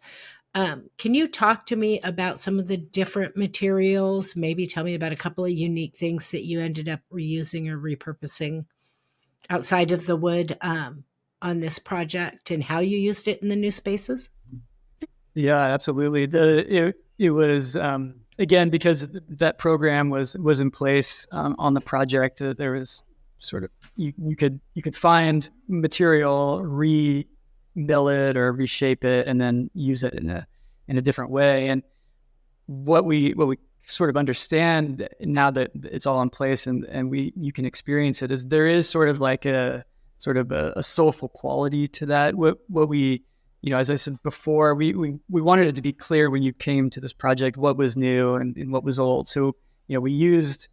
Can you talk to me about some of the different materials? Maybe tell me about a couple of unique things that you ended up reusing or repurposing outside of the wood on this project, and how you used it in the new spaces? Yeah, absolutely. It was again, because that program was in place on the project. There was sort of you could find material, remill it or reshape it, and then use it in a different way. And what we sort of understand now that it's all in place and you can experience it, is there is sort of like a soulful quality to that. What we, as I said before, we wanted it to be clear when you came to this project what was new and what was old. So we used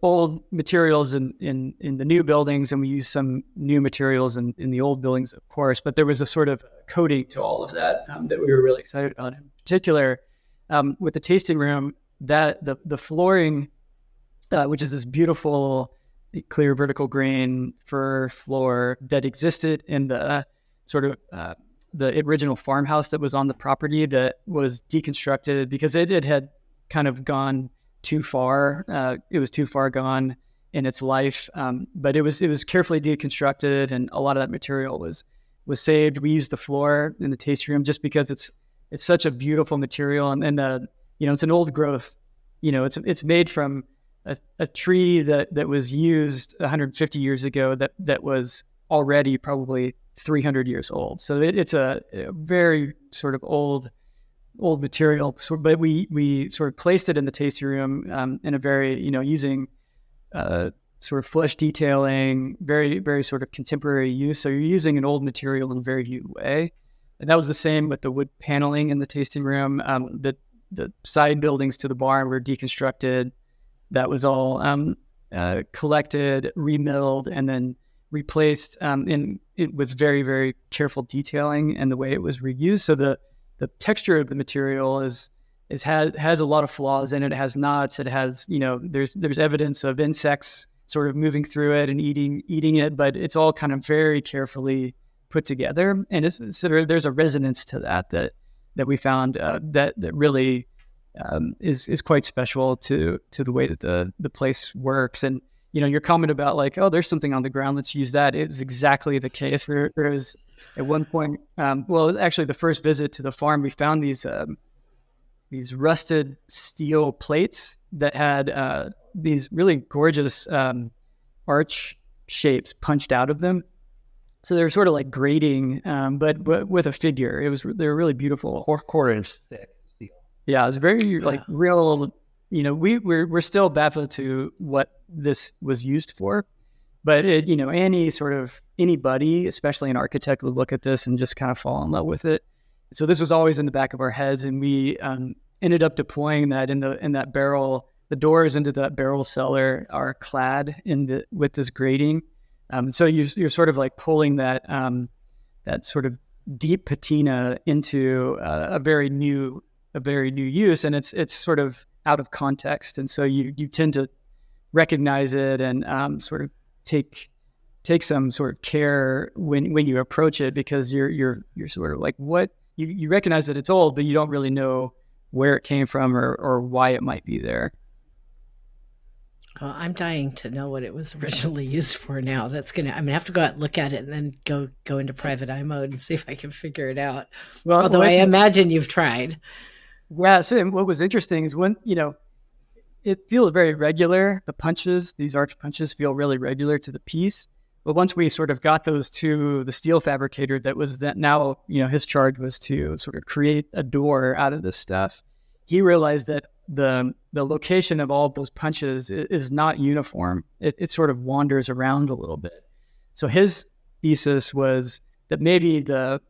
old materials in the new buildings, and we used some new materials in the old buildings, of course. But there was a sort of coding to all of that that we were really excited about. In particular, with the tasting room, that the flooring, which is this beautiful clear vertical grain fir floor that existed in the sort of the original farmhouse that was on the property, that was deconstructed because it had kind of gone too far. It was too far gone in its life, but it was carefully deconstructed, and a lot of that material was saved. We used the floor in the tasting room just because it's such a beautiful material, and it's an old growth. It's made from a tree that was used 150 years ago that was already probably 300 years old. So it's a very sort of old material. So, but we sort of placed it in the tasting room in a very, using sort of flush detailing, very, very sort of contemporary use. So you're using an old material in a very new way. And that was the same with the wood paneling in the tasting room. The side buildings to the barn were deconstructed. That was all collected, remilled, and then replaced with very, very careful detailing and the way it was reused. So the texture of the material has a lot of flaws in it. It has knots. It has, there's evidence of insects sort of moving through it and eating it, but it's all kind of very carefully put together. And there's a resonance to that we found that really is quite special to the way that the place works. And your comment about like, oh, there's something on the ground, let's use that. It was exactly the case. There was at one point, actually the first visit to the farm, we found these rusted steel plates that had these really gorgeous arch shapes punched out of them. So they were sort of like grating, but with a figure. They were really beautiful. 4/4 thick steel. Yeah, it was very like real. We're still baffled to what this was used for, but anybody, especially an architect, would look at this and just kind of fall in love with it. So this was always in the back of our heads, and we ended up deploying that in that barrel. The doors into that barrel cellar are clad with this grating. So you're sort of like pulling that sort of deep patina into a very new use, and it's sort of out of context, and so you tend to recognize it and sort of take some sort of care when you approach it, because you're sort of like, what you recognize that it's old, but you don't really know where it came from or why it might be there. Well, I'm dying to know what it was originally used for now. I'm gonna have to go out and look at it and then go into private eye mode and see if I can figure it out. Although I imagine you've tried. Yeah, so what was interesting is when, it feels very regular. The punches, these arch punches, feel really regular to the piece. But once we sort of got those to the steel fabricator now, his charge was to sort of create a door out of this stuff. He realized that the location of all of those punches is not uniform. It sort of wanders around a little bit. So his thesis was that maybe the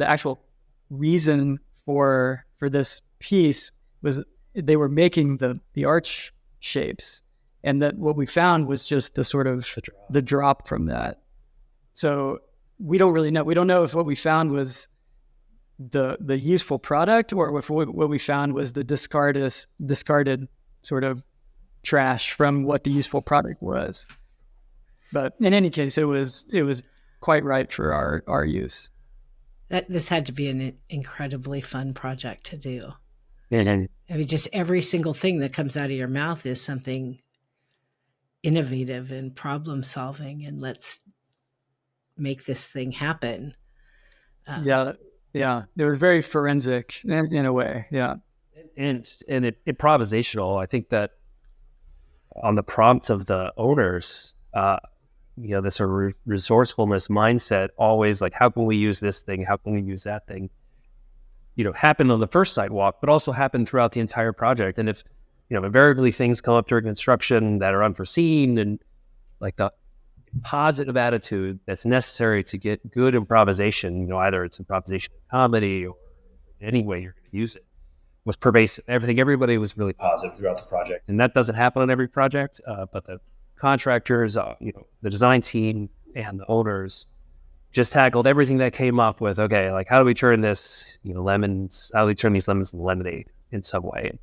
actual reason for this piece was they were making the arch shapes, and that what we found was just the sort of the drop from that. So we don't really know. We don't know if what we found was the useful product, or what we found was the discarded sort of trash from what the useful product was. But in any case, it was quite right for our use. This had to be an incredibly fun project to do. And I mean, just every single thing that comes out of your mouth is something innovative and problem solving, and let's make this thing happen. Yeah. It was very forensic in a way. Yeah. and improvisational. I think that on the prompt of the owners, this sort of resourcefulness mindset, always like, how can we use this thing? How can we use that thing? Happened on the first sidewalk, but also happened throughout the entire project. And if, invariably things come up during construction that are unforeseen, and like the positive attitude that's necessary to get good improvisation, either it's improvisation comedy or any way you're going to use it, was pervasive. Everybody was really positive throughout the project. And that doesn't happen on every project, but the contractors, the design team and the owners just tackled everything that came up with, okay, like, how do we turn this, lemons, how do we turn these lemons into lemonade in some way?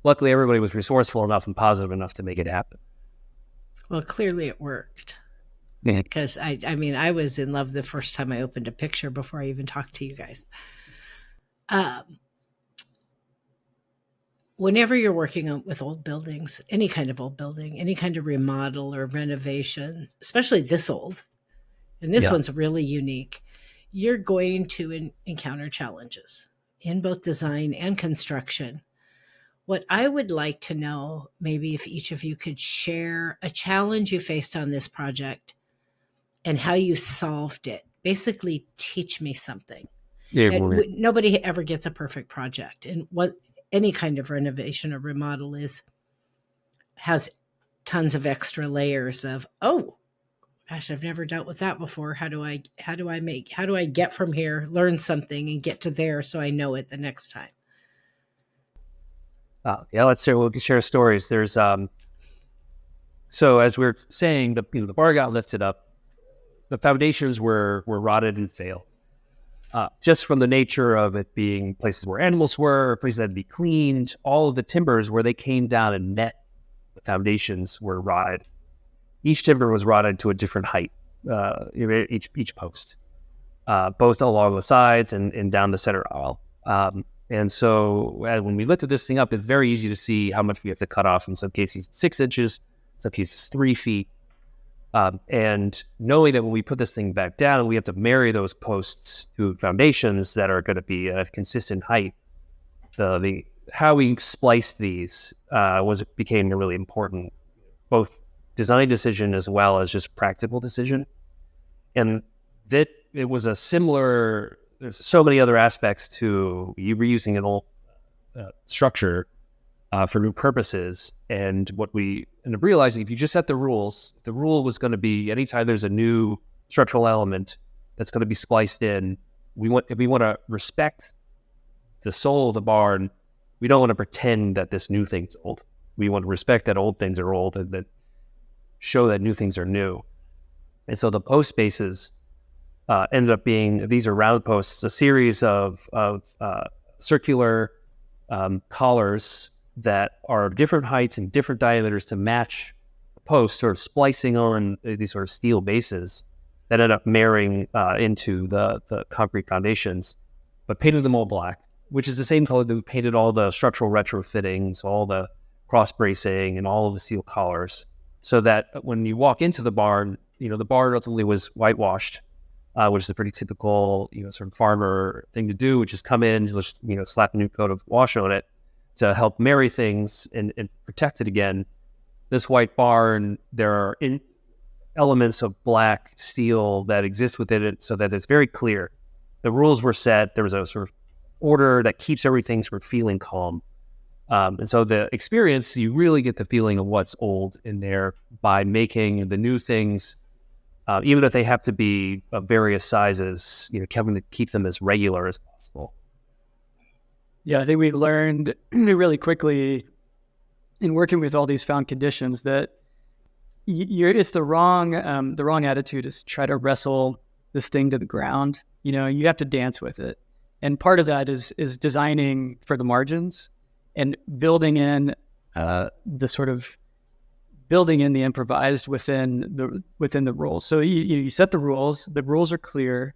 Luckily, everybody was resourceful enough and positive enough to make it happen. Well, clearly it worked. Yeah. Because I was in love the first time I opened a picture before I even talked to you guys. Whenever you're working with old buildings, any kind of old building, any kind of remodel or renovation, especially this old, and this one's really unique, you're going to encounter challenges in both design and construction. What I would like to know, maybe if each of you could share a challenge you faced on this project and how you solved it. Basically, teach me something. Yeah, nobody ever gets a perfect project. And what any kind of renovation or remodel has tons of extra layers of, oh, gosh, I've never dealt with that before. How do I get from here, learn something and get to there so I know it the next time? Let's share. We'll share stories. There's so as we we're saying, the bar got lifted up, the foundations were rotted and failed, just from the nature of it being places where animals were, places that had to be cleaned. All of the timbers where they came down and met the foundations were rotted. Each timber was rotted to a different height, each post, both along the sides and down the center aisle. And so when we lifted this thing up, it's very easy to see how much we have to cut off. In some cases, 6 inches, in some cases, 3 feet. And knowing that when we put this thing back down, we have to marry those posts to foundations that are going to be at a consistent height. The how we spliced these became a really important, both design decision as well as just practical decision. And that it was a similar. There's so many other aspects to you reusing an old structure for new purposes. And what we ended up realizing, if you just set the rules, the rule was going to be anytime there's a new structural element that's going to be spliced in, if we want to respect the soul of the barn, we don't want to pretend that this new thing's old. We want to respect that old things are old and that show that new things are new. And so the post bases ended up being, these are round posts, a series of circular collars that are of different heights and different diameters to match the posts, sort of splicing on these sort of steel bases that end up marrying into the concrete foundations, but painted them all black, which is the same color that we painted all the structural retrofittings, all the cross bracing and all of the steel collars, so that when you walk into the barn, the barn ultimately was whitewashed, which is a pretty typical, sort of farmer thing to do, which is come in, just, slap a new coat of wash on it to help marry things and protect it again. This white barn, there are elements of black steel that exist within it so that it's very clear. The rules were set. There was a sort of order that keeps everything sort of feeling calm. And so the experience, you really get the feeling of what's old in there by making the new things, even if they have to be of various sizes, to keep them as regular as possible. Yeah, I think we learned really quickly in working with all these found conditions that it's the wrong attitude is to try to wrestle this thing to the ground. You have to dance with it. And part of that is designing for the margins and building in building in the improvised within the rules. So you set the rules are clear,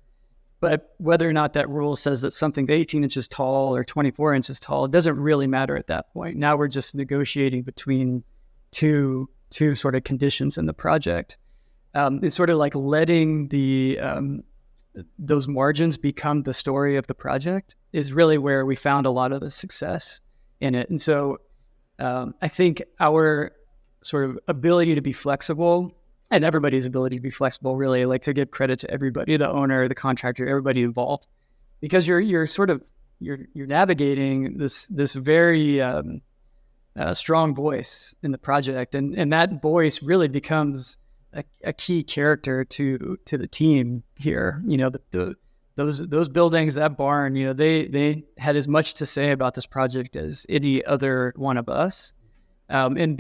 but whether or not that rule says that something's 18 inches tall or 24 inches tall, it doesn't really matter at that point. Now we're just negotiating between two sort of conditions in the project. It's sort of like letting those margins become the story of the project is really where we found a lot of the success in it. And so I think our sort of ability to be flexible, and everybody's ability to be flexible, really, like to give credit to everybody, the owner, the contractor, everybody involved, because you're navigating this very strong voice in the project, and that voice really becomes a key character to the team here. Those buildings, that barn, they had as much to say about this project as any other one of us. And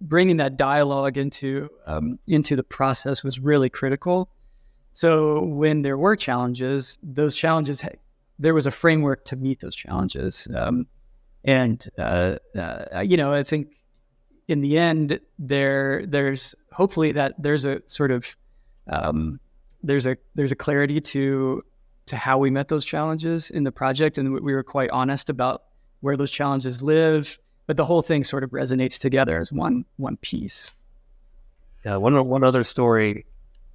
bringing that dialogue into the process was really critical. So when there were challenges, there was a framework to meet those challenges. I think in the end, there's hopefully that there's a sort of there's a clarity to how we met those challenges in the project, and we were quite honest about where those challenges live. But the whole thing sort of resonates together as one piece. Yeah, one other story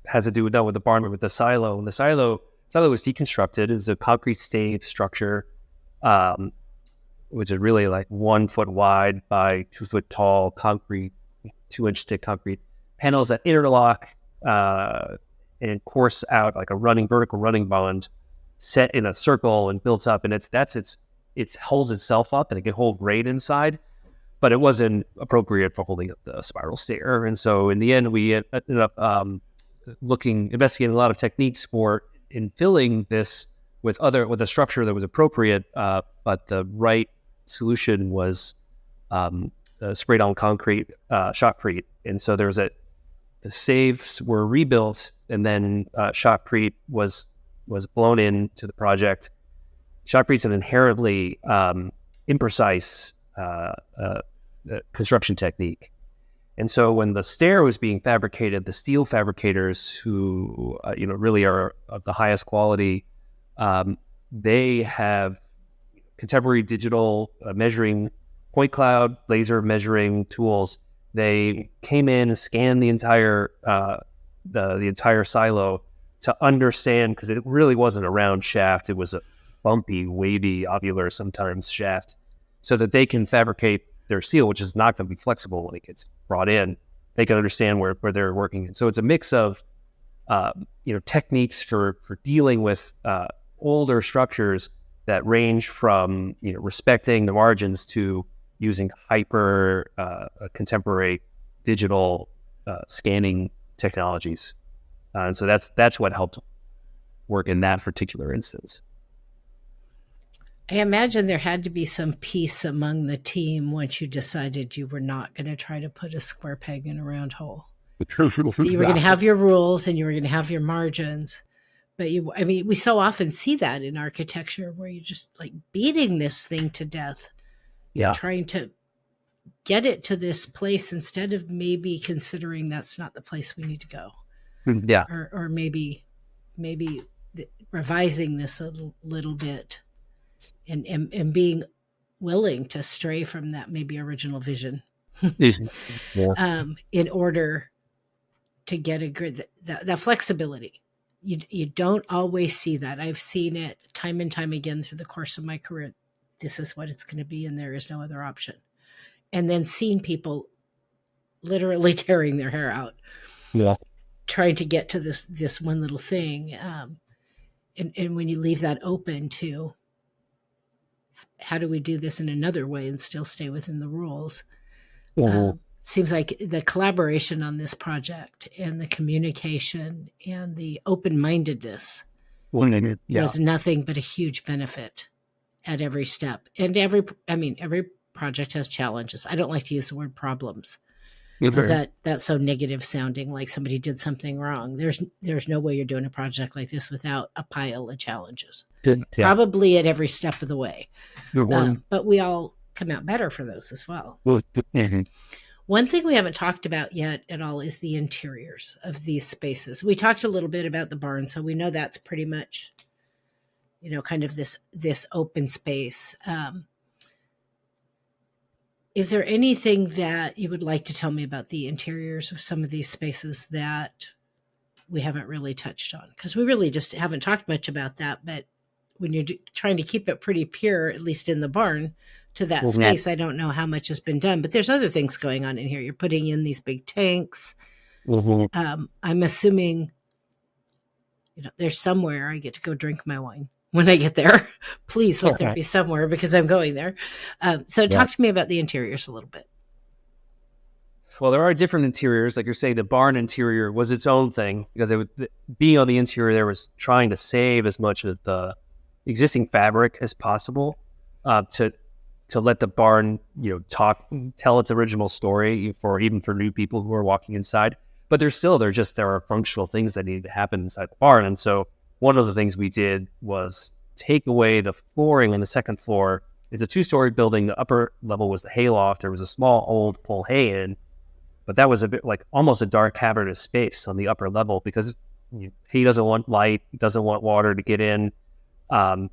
has to do with the barn, with the silo. And the silo was deconstructed. It was a concrete stave structure, which is really like 1 foot wide by 2 foot tall concrete, 2-inch thick concrete panels that interlock and course out like a vertical running bond, set in a circle and built up. And it holds itself up and it can hold grade inside, but it wasn't appropriate for holding up the spiral stair. And so in the end, we ended up investigating a lot of techniques for infilling this with a structure that was appropriate, but the right solution was sprayed on concrete, shotcrete. And so the staves were rebuilt, and then shotcrete was blown into the project. Shotcrete's an inherently imprecise construction technique. And so when the stair was being fabricated, the steel fabricators, who really are of the highest quality, they have contemporary digital measuring point cloud, laser measuring tools. They came in and scanned the entire silo to understand, because it really wasn't a round shaft. It was a bumpy, wavy, ovular sometimes shaft, so that they can fabricate their steel, which is not going to be flexible when it gets brought in. They can understand where they're working. And so it's a mix of techniques for dealing with older structures that range from respecting the margins to using hyper contemporary digital scanning technologies. And so that's what helped work in that particular instance. I imagine there had to be some peace among the team once you decided you were not going to try to put a square peg in a round hole. You were going to have your rules and you were going to have your margins. But we so often see that in architecture, where you're just like beating this thing to death. Yeah. Trying to get it to this place instead of maybe considering that's not the place we need to go. Yeah. Or maybe revising this a little bit. And being willing to stray from that maybe original vision in order to get a good, that flexibility. You don't always see that. I've seen it time and time again through the course of my career. This is what it's going to be, and there is no other option. And then seeing people literally tearing their hair out, trying to get to this one little thing. And when you leave that open to, how do we do this in another way and still stay within the rules? Seems like the collaboration on this project and the communication and the open-mindedness was nothing but a huge benefit at every step. And every project has challenges. I don't like to use the word problems, because that's so negative sounding, like somebody did something wrong. There's no way you're doing a project like this without a pile of challenges, probably at every step of the way. But we all come out better for those as well. One thing we haven't talked about yet at all is the interiors of these spaces. We talked a little bit about the barn, so we know that's pretty much, kind of this open space. Is there anything that you would like to tell me about the interiors of some of these spaces that we haven't really touched on? Because we really just haven't talked much about that. But when you're trying to keep it pretty pure, at least in the barn, to that space, I don't know how much has been done. But there's other things going on in here. You're putting in these big tanks. I'm assuming, there's somewhere I get to go drink my wine when I get there. Please let there be somewhere, because I'm going there. So talk to me about the interiors a little bit. Well, there are different interiors. Like you're saying, the barn interior was its own thing, because being on the interior there was trying to save as much of the existing fabric as possible, to let the barn, tell its original story even for new people who are walking inside. But there are functional things that needed to happen inside the barn. And so one of the things we did was take away the flooring on the second floor. It's a 2-story building. The upper level was the hayloft. There was a small old pull hay in, but that was a bit like almost a dark cavernous space on the upper level, because he doesn't want light, doesn't want water to get in. And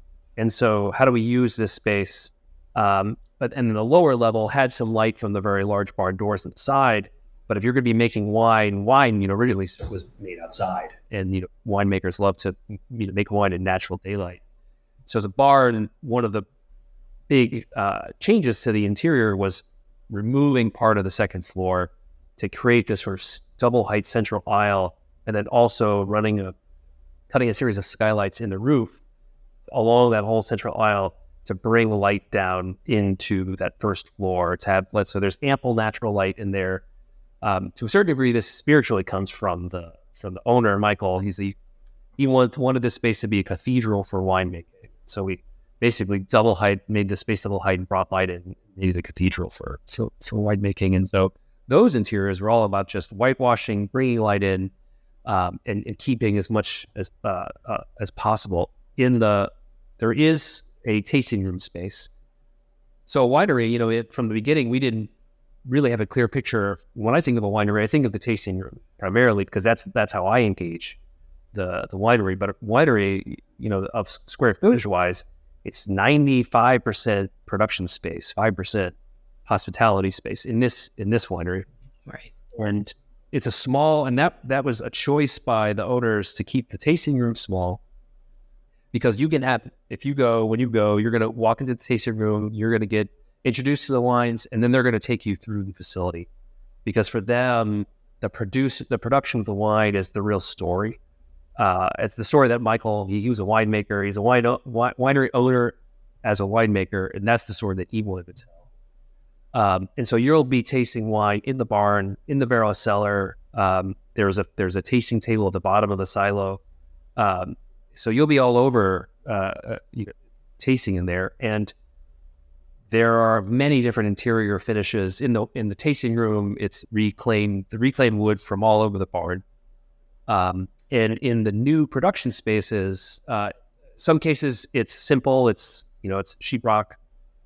so how do we use this space? And then the lower level had some light from the very large barn doors on the side. But if you're going to be making wine, originally was made outside, and winemakers love to make wine in natural daylight. So the barn, one of the big changes to the interior was removing part of the second floor to create this sort of double height central aisle, and then also cutting a series of skylights in the roof along that whole central aisle to bring light down into that first floor so there's ample natural light in there. To a certain degree, this spiritually comes from the owner, Michael. He wanted this space to be a cathedral for winemaking. So we basically made the space double height and brought light in, made the cathedral for winemaking. And so those interiors were all about just whitewashing, bringing light in, and keeping as much as possible. There is a tasting room space. So a winery, from the beginning, we didn't really have a clear picture of, when I think of a winery, I think of the tasting room primarily, because that's how I engage the winery. But a winery, of square footage wise, it's 95% production space, 5% hospitality space in this winery. Right. And it's a small, and that was a choice by the owners to keep the tasting room small, because you can have, when you go, you're going to walk into the tasting room, you're going to get introduced to the wines, and then they're going to take you through the facility, because for them, the production of the wine is the real story. It's the story that Michael, he was a winemaker, he's a winery owner as a winemaker, and that's the story that he wanted to tell. And so you'll be tasting wine in the barn, in the barrel cellar. There's a tasting table at the bottom of the silo. So you'll be all over tasting in there, and there are many different interior finishes in the tasting room. It's reclaimed wood from all over the barn. And in the new production spaces, some cases it's simple. It's sheetrock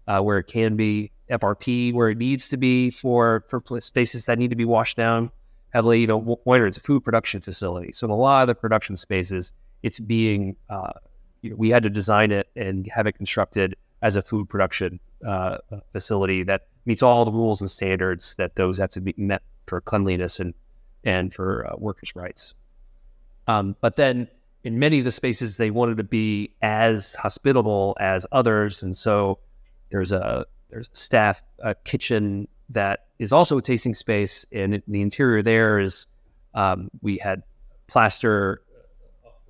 where it can be, FRP where it needs to be for spaces that need to be washed down heavily. Winery, it's a food production facility, so in a lot of the production spaces, it's being we had to design it and have it constructed as a food production facility that meets all the rules and standards that those have to be met for cleanliness and for workers' rights. But then in many of the spaces, they wanted to be as hospitable as others, and so there's a staff kitchen that is also a tasting space, and the interior there is we had plaster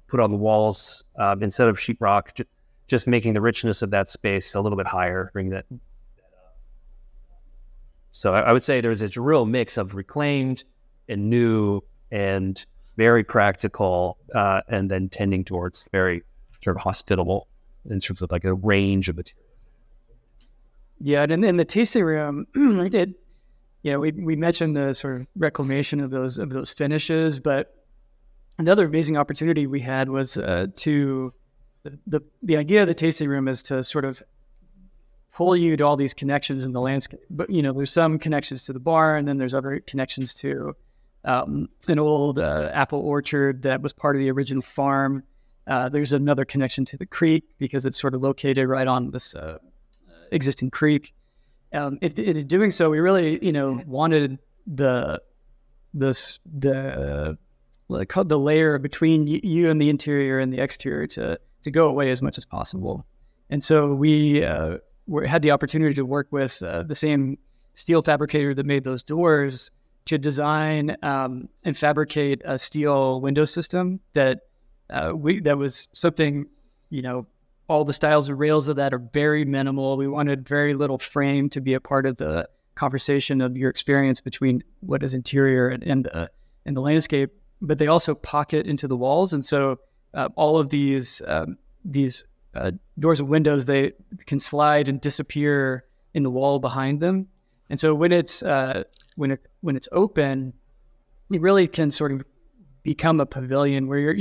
put on the walls instead of sheetrock, just making the richness of that space a little bit higher, bring that up. So I would say there's a real mix of reclaimed and new and very practical, and then tending towards very sort of hospitable in terms of like a range of materials. Yeah, and in the tasting room, we mentioned the sort of reclamation of those finishes, but another amazing opportunity we had was the idea of the tasting room is to sort of pull you to all these connections in the landscape. But there's some connections to the barn, and then there's other connections to an old apple orchard that was part of the original farm. There's another connection to the creek because it's sort of located right on this existing creek. In doing so, we really, wanted the layer between you and the interior and the exterior to go away as much as possible. And so we had the opportunity to work with the same steel fabricator that made those doors to design and fabricate a steel window system that was something, all the styles and rails of that are very minimal. We wanted very little frame to be a part of the conversation of your experience between what is interior and the landscape, but they also pocket into the walls. And so all of these doors and windows, they can slide and disappear in the wall behind them. And so when it's open, it really can sort of become a pavilion where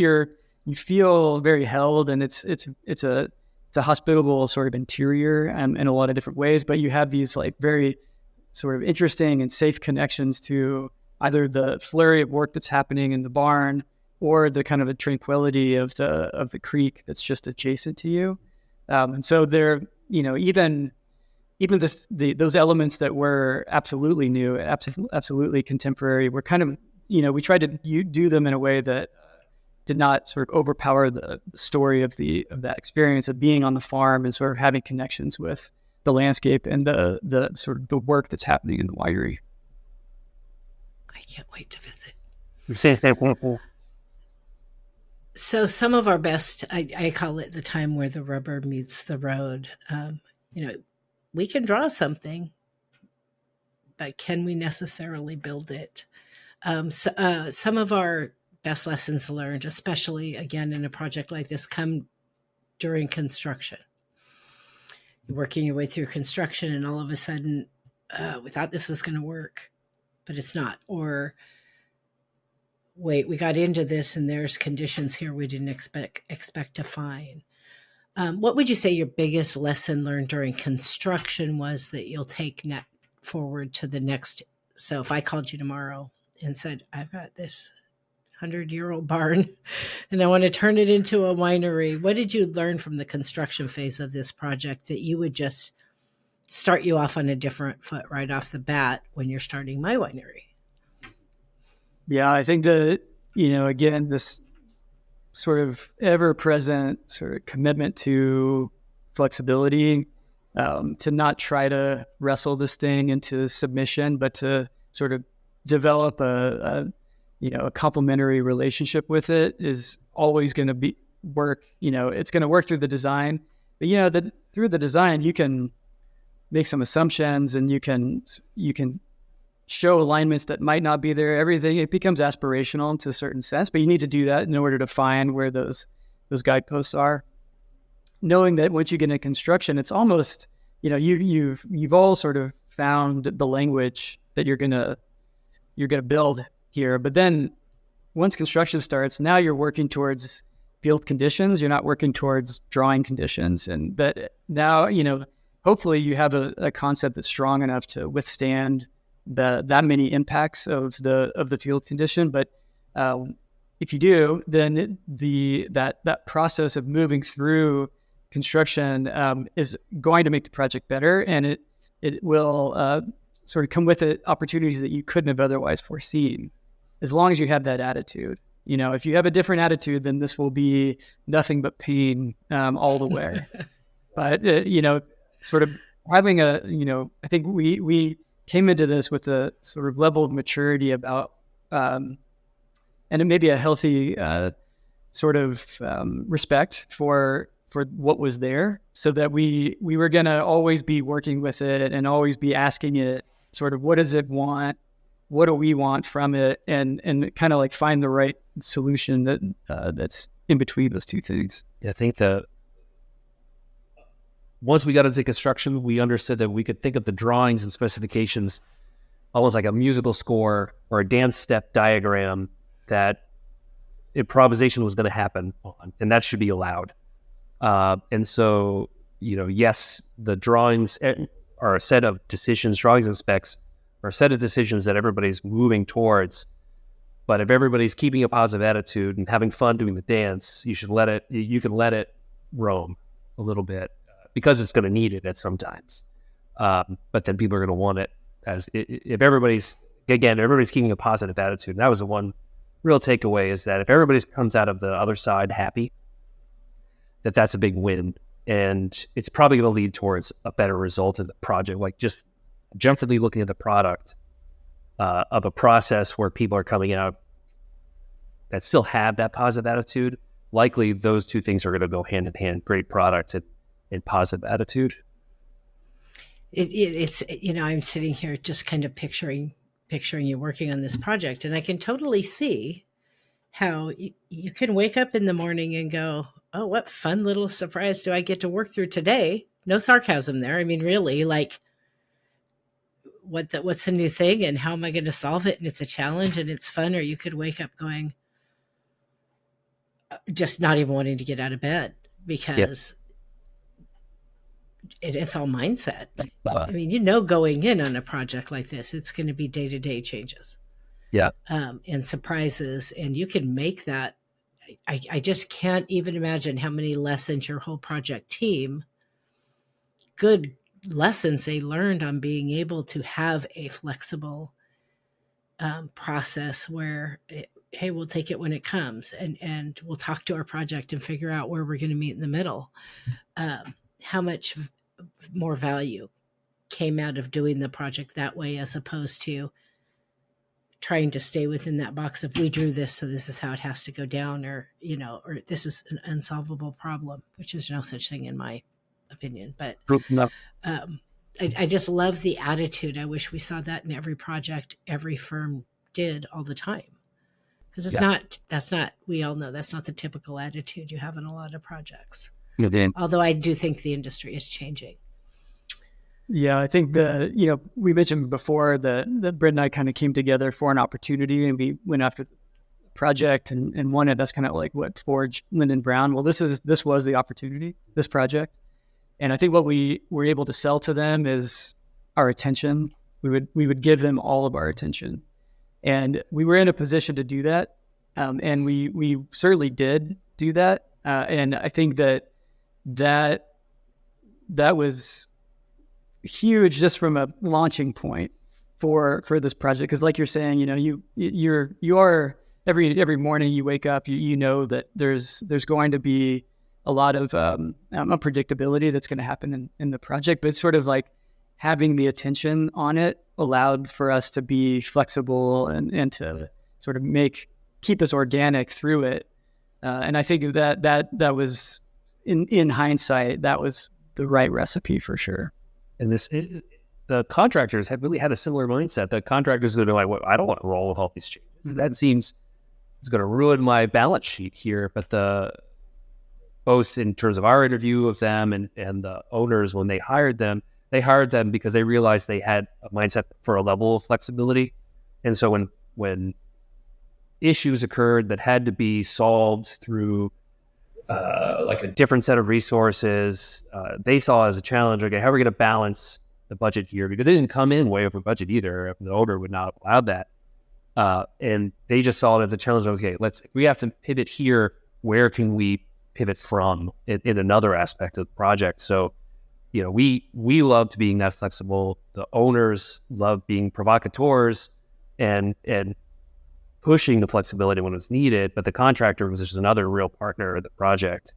you feel very held, and it's a hospitable sort of interior in a lot of different ways. But you have these like very sort of interesting and safe connections to either the flurry of work that's happening in the barn or the kind of the tranquility of the creek that's just adjacent to you. And so they're, even those elements that were absolutely new, absolutely contemporary, were kind of, we tried to do them in a way that did not sort of overpower the story of that experience of being on the farm and sort of having connections with the landscape and the sort of the work that's happening in the winery. I can't wait to visit. So some of our best, I call it the time where the rubber meets the road. We can draw something, but can we necessarily build it? Some of our best lessons learned, especially again in a project like this, come during construction. You're working your way through construction, and all of a sudden, we thought this was going to work, but it's not. Or wait, we got into this, and there's conditions here we didn't expect to find. What would you say your biggest lesson learned during construction was that you'll take forward to the next? So if I called you tomorrow and said, I've got this 100-year-old barn and I want to turn it into a winery, what did you learn from the construction phase of this project that you would just start you off on a different foot right off the bat when you're starting my winery? Yeah, I think that, again, this sort of ever-present sort of commitment to flexibility, to not try to wrestle this thing into submission, but to sort of develop a complementary relationship with it is always going to work. It's going to work through the design, but through the design, you can make some assumptions and you can show alignments that might not be there. Everything, it becomes aspirational to a certain sense, but you need to do that in order to find where those guideposts are. Knowing that once you get into construction, it's almost, you've all sort of found the language that you're gonna build here. But then once construction starts, now you're working towards field conditions. You're not working towards drawing conditions. And that now, hopefully you have a concept that's strong enough to withstand that many impacts of the field condition. But if you do, then that process of moving through construction is going to make the project better, and it will sort of come with it opportunities that you couldn't have otherwise foreseen, as long as you have that attitude. If you have a different attitude, then this will be nothing but pain all the way. But sort of having I think we came into this with a sort of level of maturity about, and it may be a healthy sort of respect for what was there, so that we were going to always be working with it and always be asking it sort of, what does it want? What do we want from it? And kind of like find the right solution that's in between those two things. Yeah, I think that once we got into construction, we understood that we could think of the drawings and specifications almost like a musical score or a dance step diagram that improvisation was going to happen on, and that should be allowed. And so, yes, the drawings are a set of decisions, drawings and specs are a set of decisions that everybody's moving towards. But if everybody's keeping a positive attitude and having fun doing the dance, you can let it roam a little bit because it's going to need it at some times. But then people are going to want it if everybody's keeping a positive attitude. And that was the one real takeaway, is that if everybody comes out of the other side happy, that's a big win. And it's probably going to lead towards a better result in the project. Like just objectively looking at the product of a process where people are coming out that still have that positive attitude, likely those two things are going to go hand in hand: great product and positive attitude. It's I'm sitting here just kind of picturing you working on this project, and I can totally see how you can wake up in the morning and go, oh, what fun little surprise do I get to work through today? No sarcasm there. I mean, really, like, what's the new thing and how am I going to solve it? And it's a challenge and it's fun. Or you could wake up going, just not even wanting to get out of bed because it's all mindset. I mean, going in on a project like this, it's going to be day-to-day changes. Yeah. And surprises. And you can make that. I just can't even imagine how many lessons your whole project team, good lessons they learned on being able to have a flexible process where, hey, we'll take it when it comes, and we'll talk to our project and figure out where we're going to meet in the middle. How much more value came out of doing the project that way, as opposed to trying to stay within that box of, we drew this, so this is how it has to go down, or this is an unsolvable problem, which is no such thing in my opinion. But I just love the attitude. I wish we saw that in every project every firm did all the time, because that's not, we all know that's not the typical attitude you have in a lot of projects. Although I do think the industry is changing. Yeah, I think we mentioned before that Brent and I kind of came together for an opportunity, and we went after the project and won it. That's kind of like what forged Linden Brown. Well, this was the opportunity, this project. And I think what we were able to sell to them is our attention. We would give them all of our attention. And we were in a position to do that. And we certainly did do that. And I think that was huge just from a launching point for this project. Because like you're saying, you are every morning you wake up, you know that there's going to be a lot of unpredictability that's going to happen in the project, but it's sort of like having the attention on it allowed for us to be flexible and to sort of keep us organic through it. And I think that was in hindsight, that was the right recipe for sure. And the contractors have really had a similar mindset. The contractors are like, well, I don't want to roll with all these changes. Mm-hmm. That seems it's going to ruin my balance sheet here. But both in terms of our interview of them and the owners, when they hired them because they realized they had a mindset for a level of flexibility. And so when issues occurred that had to be solved through like a different set of resources, they saw as a challenge, okay, how are we going to balance the budget here? Because it didn't come in way over budget either. The owner would not have allowed that. And they just saw it as a challenge. Okay, if we have to pivot here, where can we pivot from in another aspect of the project? So, we loved being that flexible. The owners loved being provocateurs and pushing the flexibility when it was needed. But the contractor was just another real partner of the project.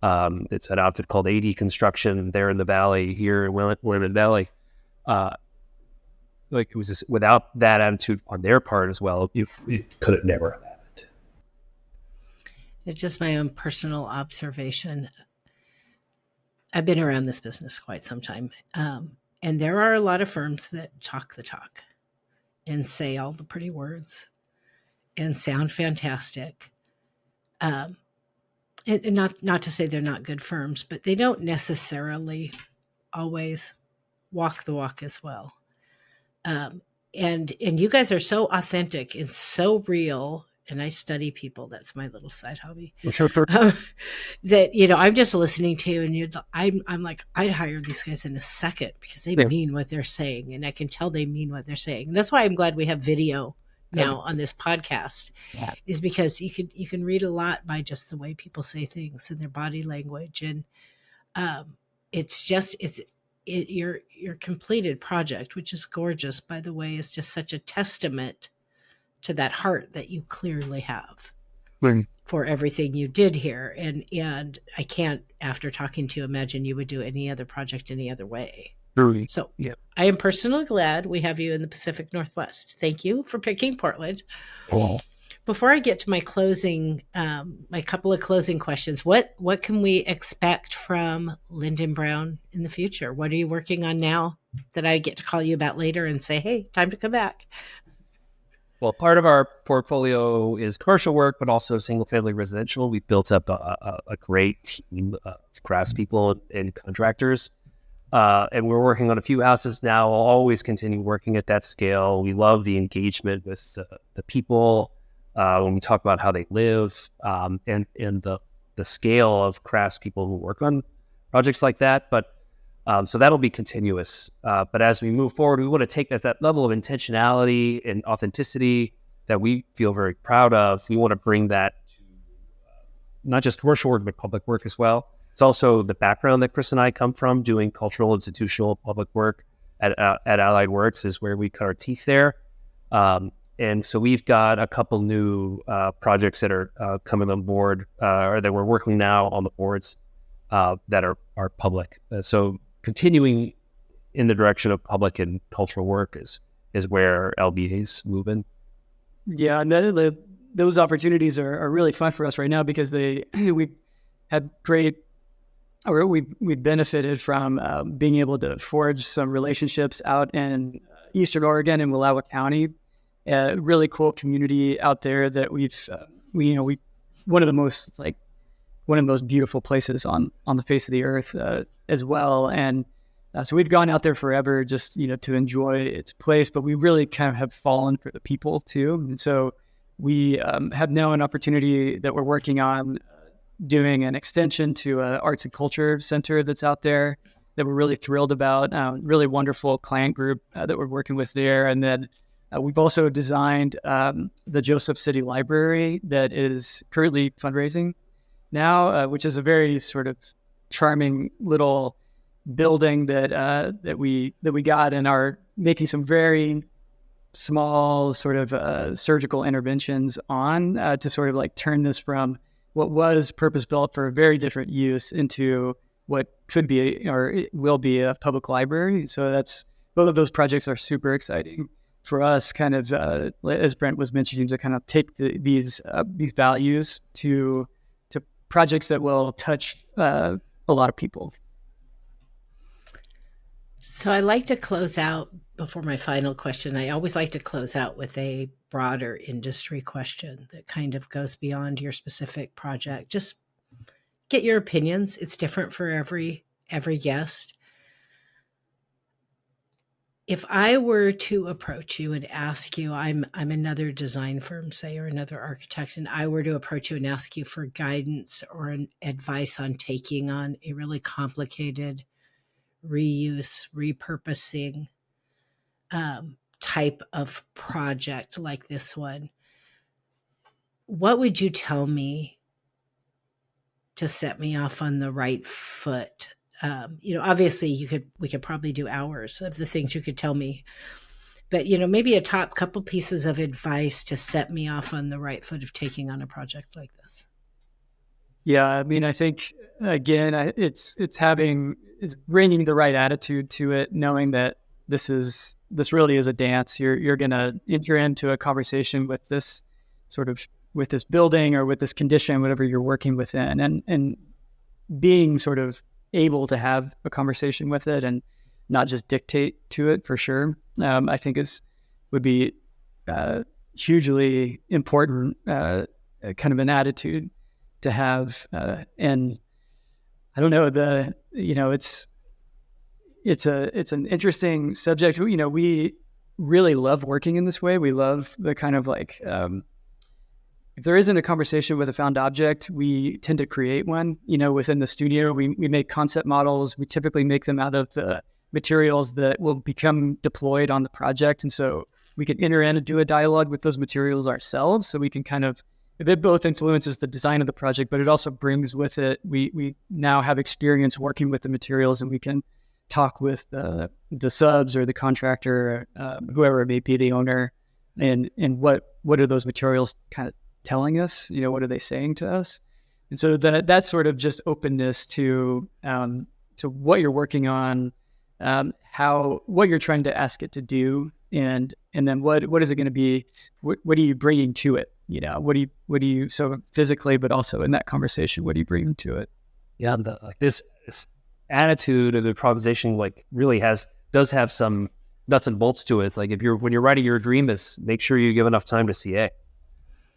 It's an outfit called AD Construction there in the valley, here in Willamette Valley. It was just, without that attitude on their part as well, it could have never happened. It's just my own personal observation. I've been around this business quite some time. And there are a lot of firms that talk the talk and say all the pretty words and sound fantastic. And not to say they're not good firms, but they don't necessarily always walk the walk as well. and you guys are so authentic and so real. And I study people. That's my little side hobby. That, I'm just listening to you, and I'm like, I'd hire these guys in a second because they mean what they're saying, and I can tell they mean what they're saying. And that's why I'm glad we have video now on this podcast, is because you can read a lot by just the way people say things and their body language. And your completed project, which is gorgeous, by the way, is just such a testament to that heart that you clearly have for everything you did here. And I can't, after talking to you, imagine you would do any other project any other way. So I am personally glad we have you in the Pacific Northwest. Thank you for picking Portland. Before I get to my couple of closing questions, what can we expect from Linden Brown in the future? What are you working on now that I get to call you about later and say, hey, time to come back? Well, part of our portfolio is commercial work, but also single-family residential. We've built up a great team of craftspeople and contractors, and we're working on a few houses now. I'll always continue working at that scale. We love the engagement with the people when we talk about how they live, and the scale of craftspeople who work on projects like that. But so that'll be continuous. But as we move forward, we want to take that level of intentionality and authenticity that we feel very proud of. So we want to bring that to not just commercial work, but public work as well. It's also the background that Chris and I come from, doing cultural, institutional, public work at Allied Works is where we cut our teeth there. And so we've got a couple new projects that are coming on board, or that we're working now on the boards that are public. So continuing in the direction of public and cultural work is where LBA is moving. Yeah, and those opportunities are really fun for us right now because we had we benefited from being able to forge some relationships out in Eastern Oregon and Willamette County, a really cool community out there that one of the most beautiful places on the face of the earth as well. And so we've gone out there forever just, to enjoy its place, but we really kind of have fallen for the people too. And so we have now an opportunity that we're working on doing an extension to an arts and culture center that's out there that we're really thrilled about. Really wonderful client group that we're working with there. And then we've also designed the Joseph City Library that is currently fundraising now, which is a very sort of charming little building that we got and are making some very small sort of surgical interventions on to sort of like turn this from what was purpose built for a very different use into what could be or it will be a public library. So both of those projects are super exciting for us, kind of as Brent was mentioning, to kind of take these values to projects that will touch a lot of people. So I like to close out before my final question. I always like to close out with a broader industry question that kind of goes beyond your specific project. Just get your opinions. It's different for every guest. If I were to approach you and ask you, I'm another design firm, say, or another architect, and I were to approach you and ask you for guidance or an advice on taking on a really complicated reuse, repurposing type of project like this one, what would you tell me to set me off on the right foot? Obviously we could probably do hours of the things you could tell me, but maybe a top couple pieces of advice to set me off on the right foot of taking on a project like this. Yeah, I mean, I think again, it's bringing the right attitude to it, knowing that this really is a dance. You're going to enter into a conversation with this building or with this condition, whatever you're working within, and being sort of able to have a conversation with it and not just dictate to it, for sure. I think would be hugely important, kind of an attitude to have. And I don't know, it's an interesting subject. really love working in this way. We love the kind of like, if there isn't a conversation with a found object, we tend to create one. Within the studio, we make concept models. We typically make them out of the materials that will become deployed on the project. And so we can enter in and do a dialogue with those materials ourselves. So we can kind of, it both influences the design of the project, but it also brings with it, we now have experience working with the materials, and we can talk with the subs or the contractor, whoever it may be, the owner, and what are those materials kind of telling us? What are they saying to us? And so that sort of just openness to what you're working on, what you're trying to ask it to do, and then what is it going to be? What are you bringing to it? What do you so physically, but also in that conversation, what do you bring to it? Yeah, this attitude of improvisation really does have some nuts and bolts to it. It's like when you're writing your agreements, make sure you give enough time to CA.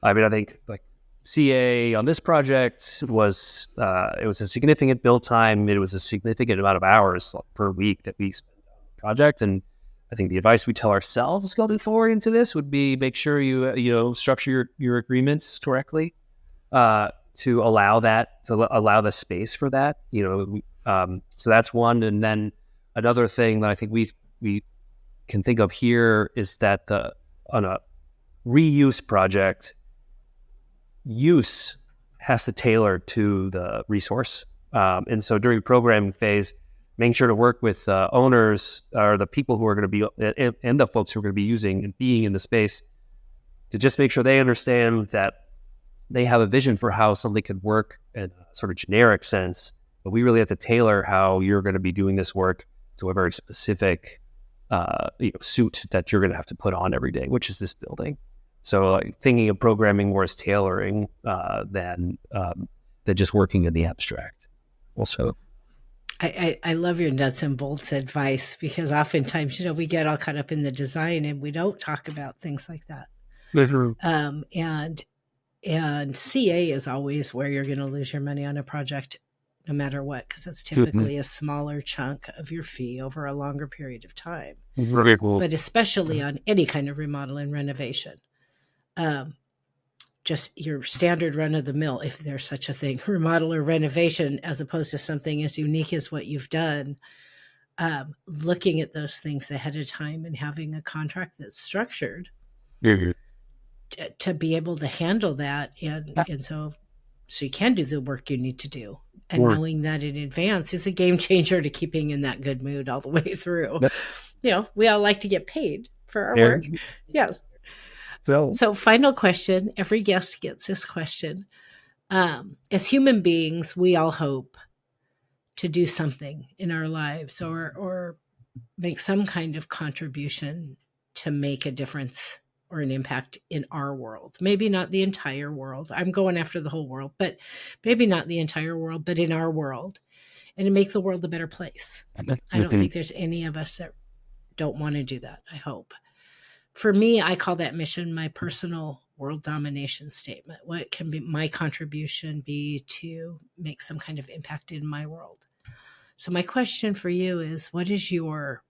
I mean, I think CA on this project was it was a significant build time. It was a significant amount of hours per week that we spent on the project. And I think the advice we tell ourselves going forward into this would be make sure you structure your agreements correctly to allow the space for that. So that's one. And then another thing that I think we can think of here is that on a reuse project, use has to tailor to the resource. And so during the programming phase, making sure to work with owners or the people who are going to be, and the folks who are going to be using and being in the space, to just make sure they understand that they have a vision for how something could work in a sort of generic sense, but we really have to tailor how you're going to be doing this work to a very specific suit that you're going to have to put on every day, which is this building. So thinking of programming more as tailoring than just working in the abstract. Also, I love your nuts and bolts advice, because oftentimes, we get all caught up in the design and we don't talk about things like that. And CA is always where you're going to lose your money on a project, no matter what, because it's typically a smaller chunk of your fee over a longer period of time. But especially on any kind of remodel and renovation. Just your standard run of the mill, if there's such a thing, remodel or renovation, as opposed to something as unique as what you've done, looking at those things ahead of time and having a contract that's structured to be able to handle that. And so you can do the work you need to do. And knowing that in advance is a game changer to keeping in that good mood all the way through. We all like to get paid for our work. Yes. So final question, every guest gets this question. As human beings, we all hope to do something in our lives or make some kind of contribution to make a difference or an impact in our world. Maybe not the entire world. I'm going after the whole world, but maybe not the entire world, but in our world, and to make the world a better place. I don't think there's any of us that don't want to do that, I hope. For me, I call that mission my personal world domination statement. What can be my contribution be to make some kind of impact in my world? So my question for you is, what is your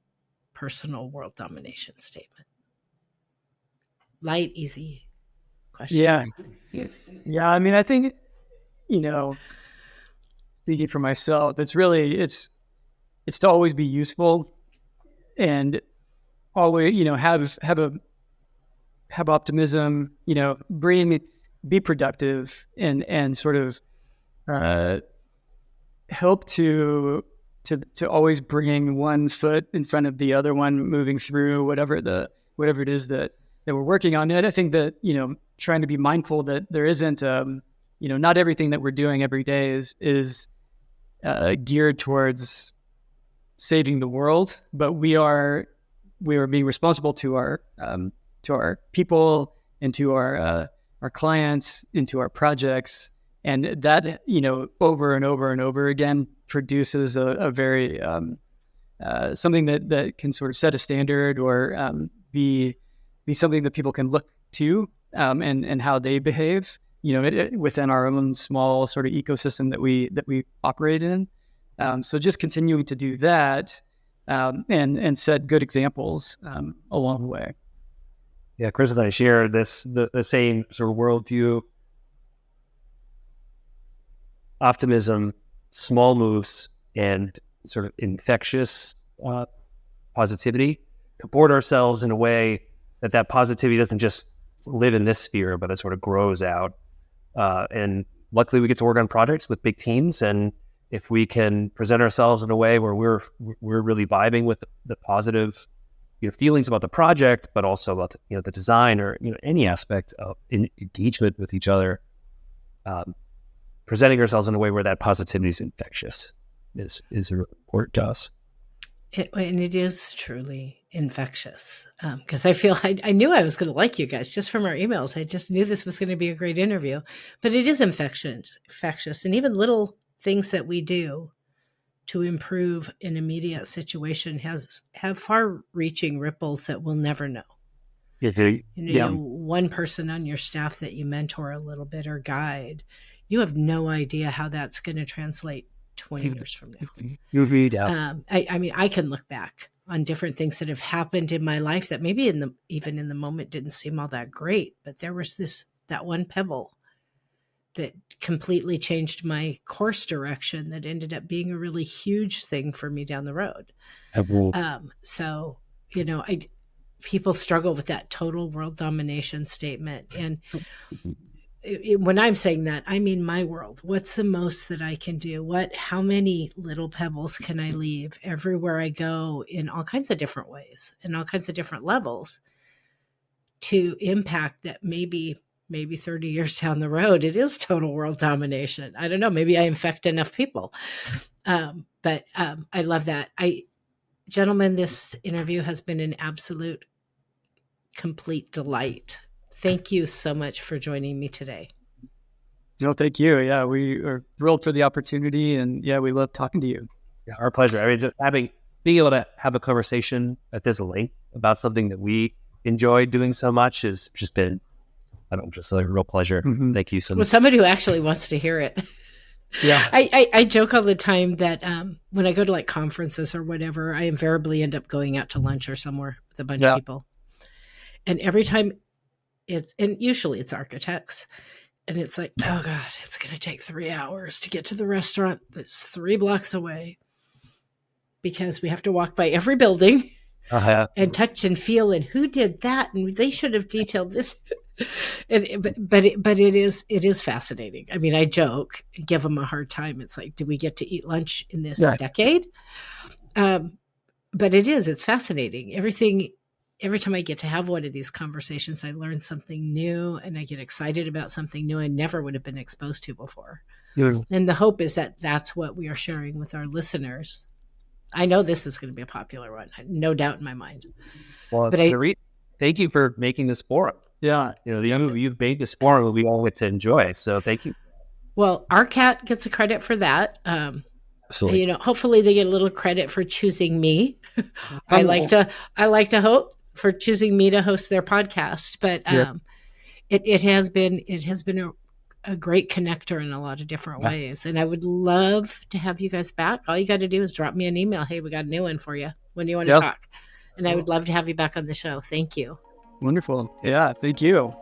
personal world domination statement? Light, easy question. Yeah. I mean, I think, speaking for myself, it's to always be useful and always, have optimism, be productive and sort of help to always bring one foot in front of the other one, moving through whatever it is that we're working on. And I think that, trying to be mindful that there isn't, not everything that we're doing every day is geared towards saving the world, but we are being responsible to our people and to our clients and to our projects. And that, over and over and over again produces a very, something that can sort of set a standard or be something that people can look to and how they behave, within our own small sort of ecosystem that we operate in. So just continuing to do that, and set good examples along the way. Yeah, Chris and I share the same sort of worldview. Optimism, small moves, and sort of infectious positivity. To board ourselves in a way that positivity doesn't just live in this sphere, but it sort of grows out. And luckily, we get to work on projects with big teams, and if we can present ourselves in a way where we're really vibing with the positive, feelings about the project, but also about the design or any aspect of engagement with each other, presenting ourselves in a way where that positivity is infectious is really important to us. And it is truly infectious, because I feel I knew I was going to like you guys just from our emails. I just knew this was going to be a great interview, but it is infectious, and even little things that we do to improve an immediate situation have far-reaching ripples that we'll never know. You know, one person on your staff that you mentor a little bit or guide, you have no idea how that's going to translate 20 years from now. I mean, I can look back on different things that have happened in my life that maybe even in the moment didn't seem all that great, but there was that one pebble that completely changed my course direction that ended up being a really huge thing for me down the road. So, people struggle with that total world domination statement. And when I'm saying that, I mean my world. What's the most that I can do? How many little pebbles can I leave everywhere I go in all kinds of different ways, in all kinds of different levels, to impact that maybe 30 years down the road, it is total world domination. I don't know. Maybe I infect enough people. But I love that. Gentlemen, this interview has been an absolute complete delight. Thank you so much for joining me today. Thank you. Yeah, we are thrilled for the opportunity, and we love talking to you. Yeah, our pleasure. I mean, just being able to have a conversation at this length about something that we enjoy doing so much has just been, just a real pleasure. Mm-hmm. Thank you so much. Well, somebody who actually wants to hear it. Yeah. I joke all the time that when I go to like conferences or whatever, I invariably end up going out to lunch or somewhere with a bunch of people. And every time and usually it's architects, and it's like, oh God, it's going to take 3 hours to get to the restaurant that's 3 blocks away, because we have to walk by every building and touch and feel, and who did that, and they should have detailed this. But it is fascinating. I mean, I joke and give them a hard time. It's like, do we get to eat lunch in this decade? But it's fascinating. Every time I get to have one of these conversations, I learn something new, and I get excited about something new I never would have been exposed to before. Yeah. And the hope is that that's what we are sharing with our listeners. I know this is going to be a popular one, no doubt in my mind. Well, but Cherise, thank you for making this forum. Yeah. You've made this forum we all get to enjoy. So thank you. Well, our cat gets a credit for that. Absolutely. Hopefully they get a little credit for choosing me. I like to hope for choosing me to host their podcast, but it has been a great connector in a lot of different ways. And I would love to have you guys back. All you got to do is drop me an email. Hey, we got a new one for you. When do you want to talk? And I would love to have you back on the show. Thank you. Wonderful. Yeah. Thank you.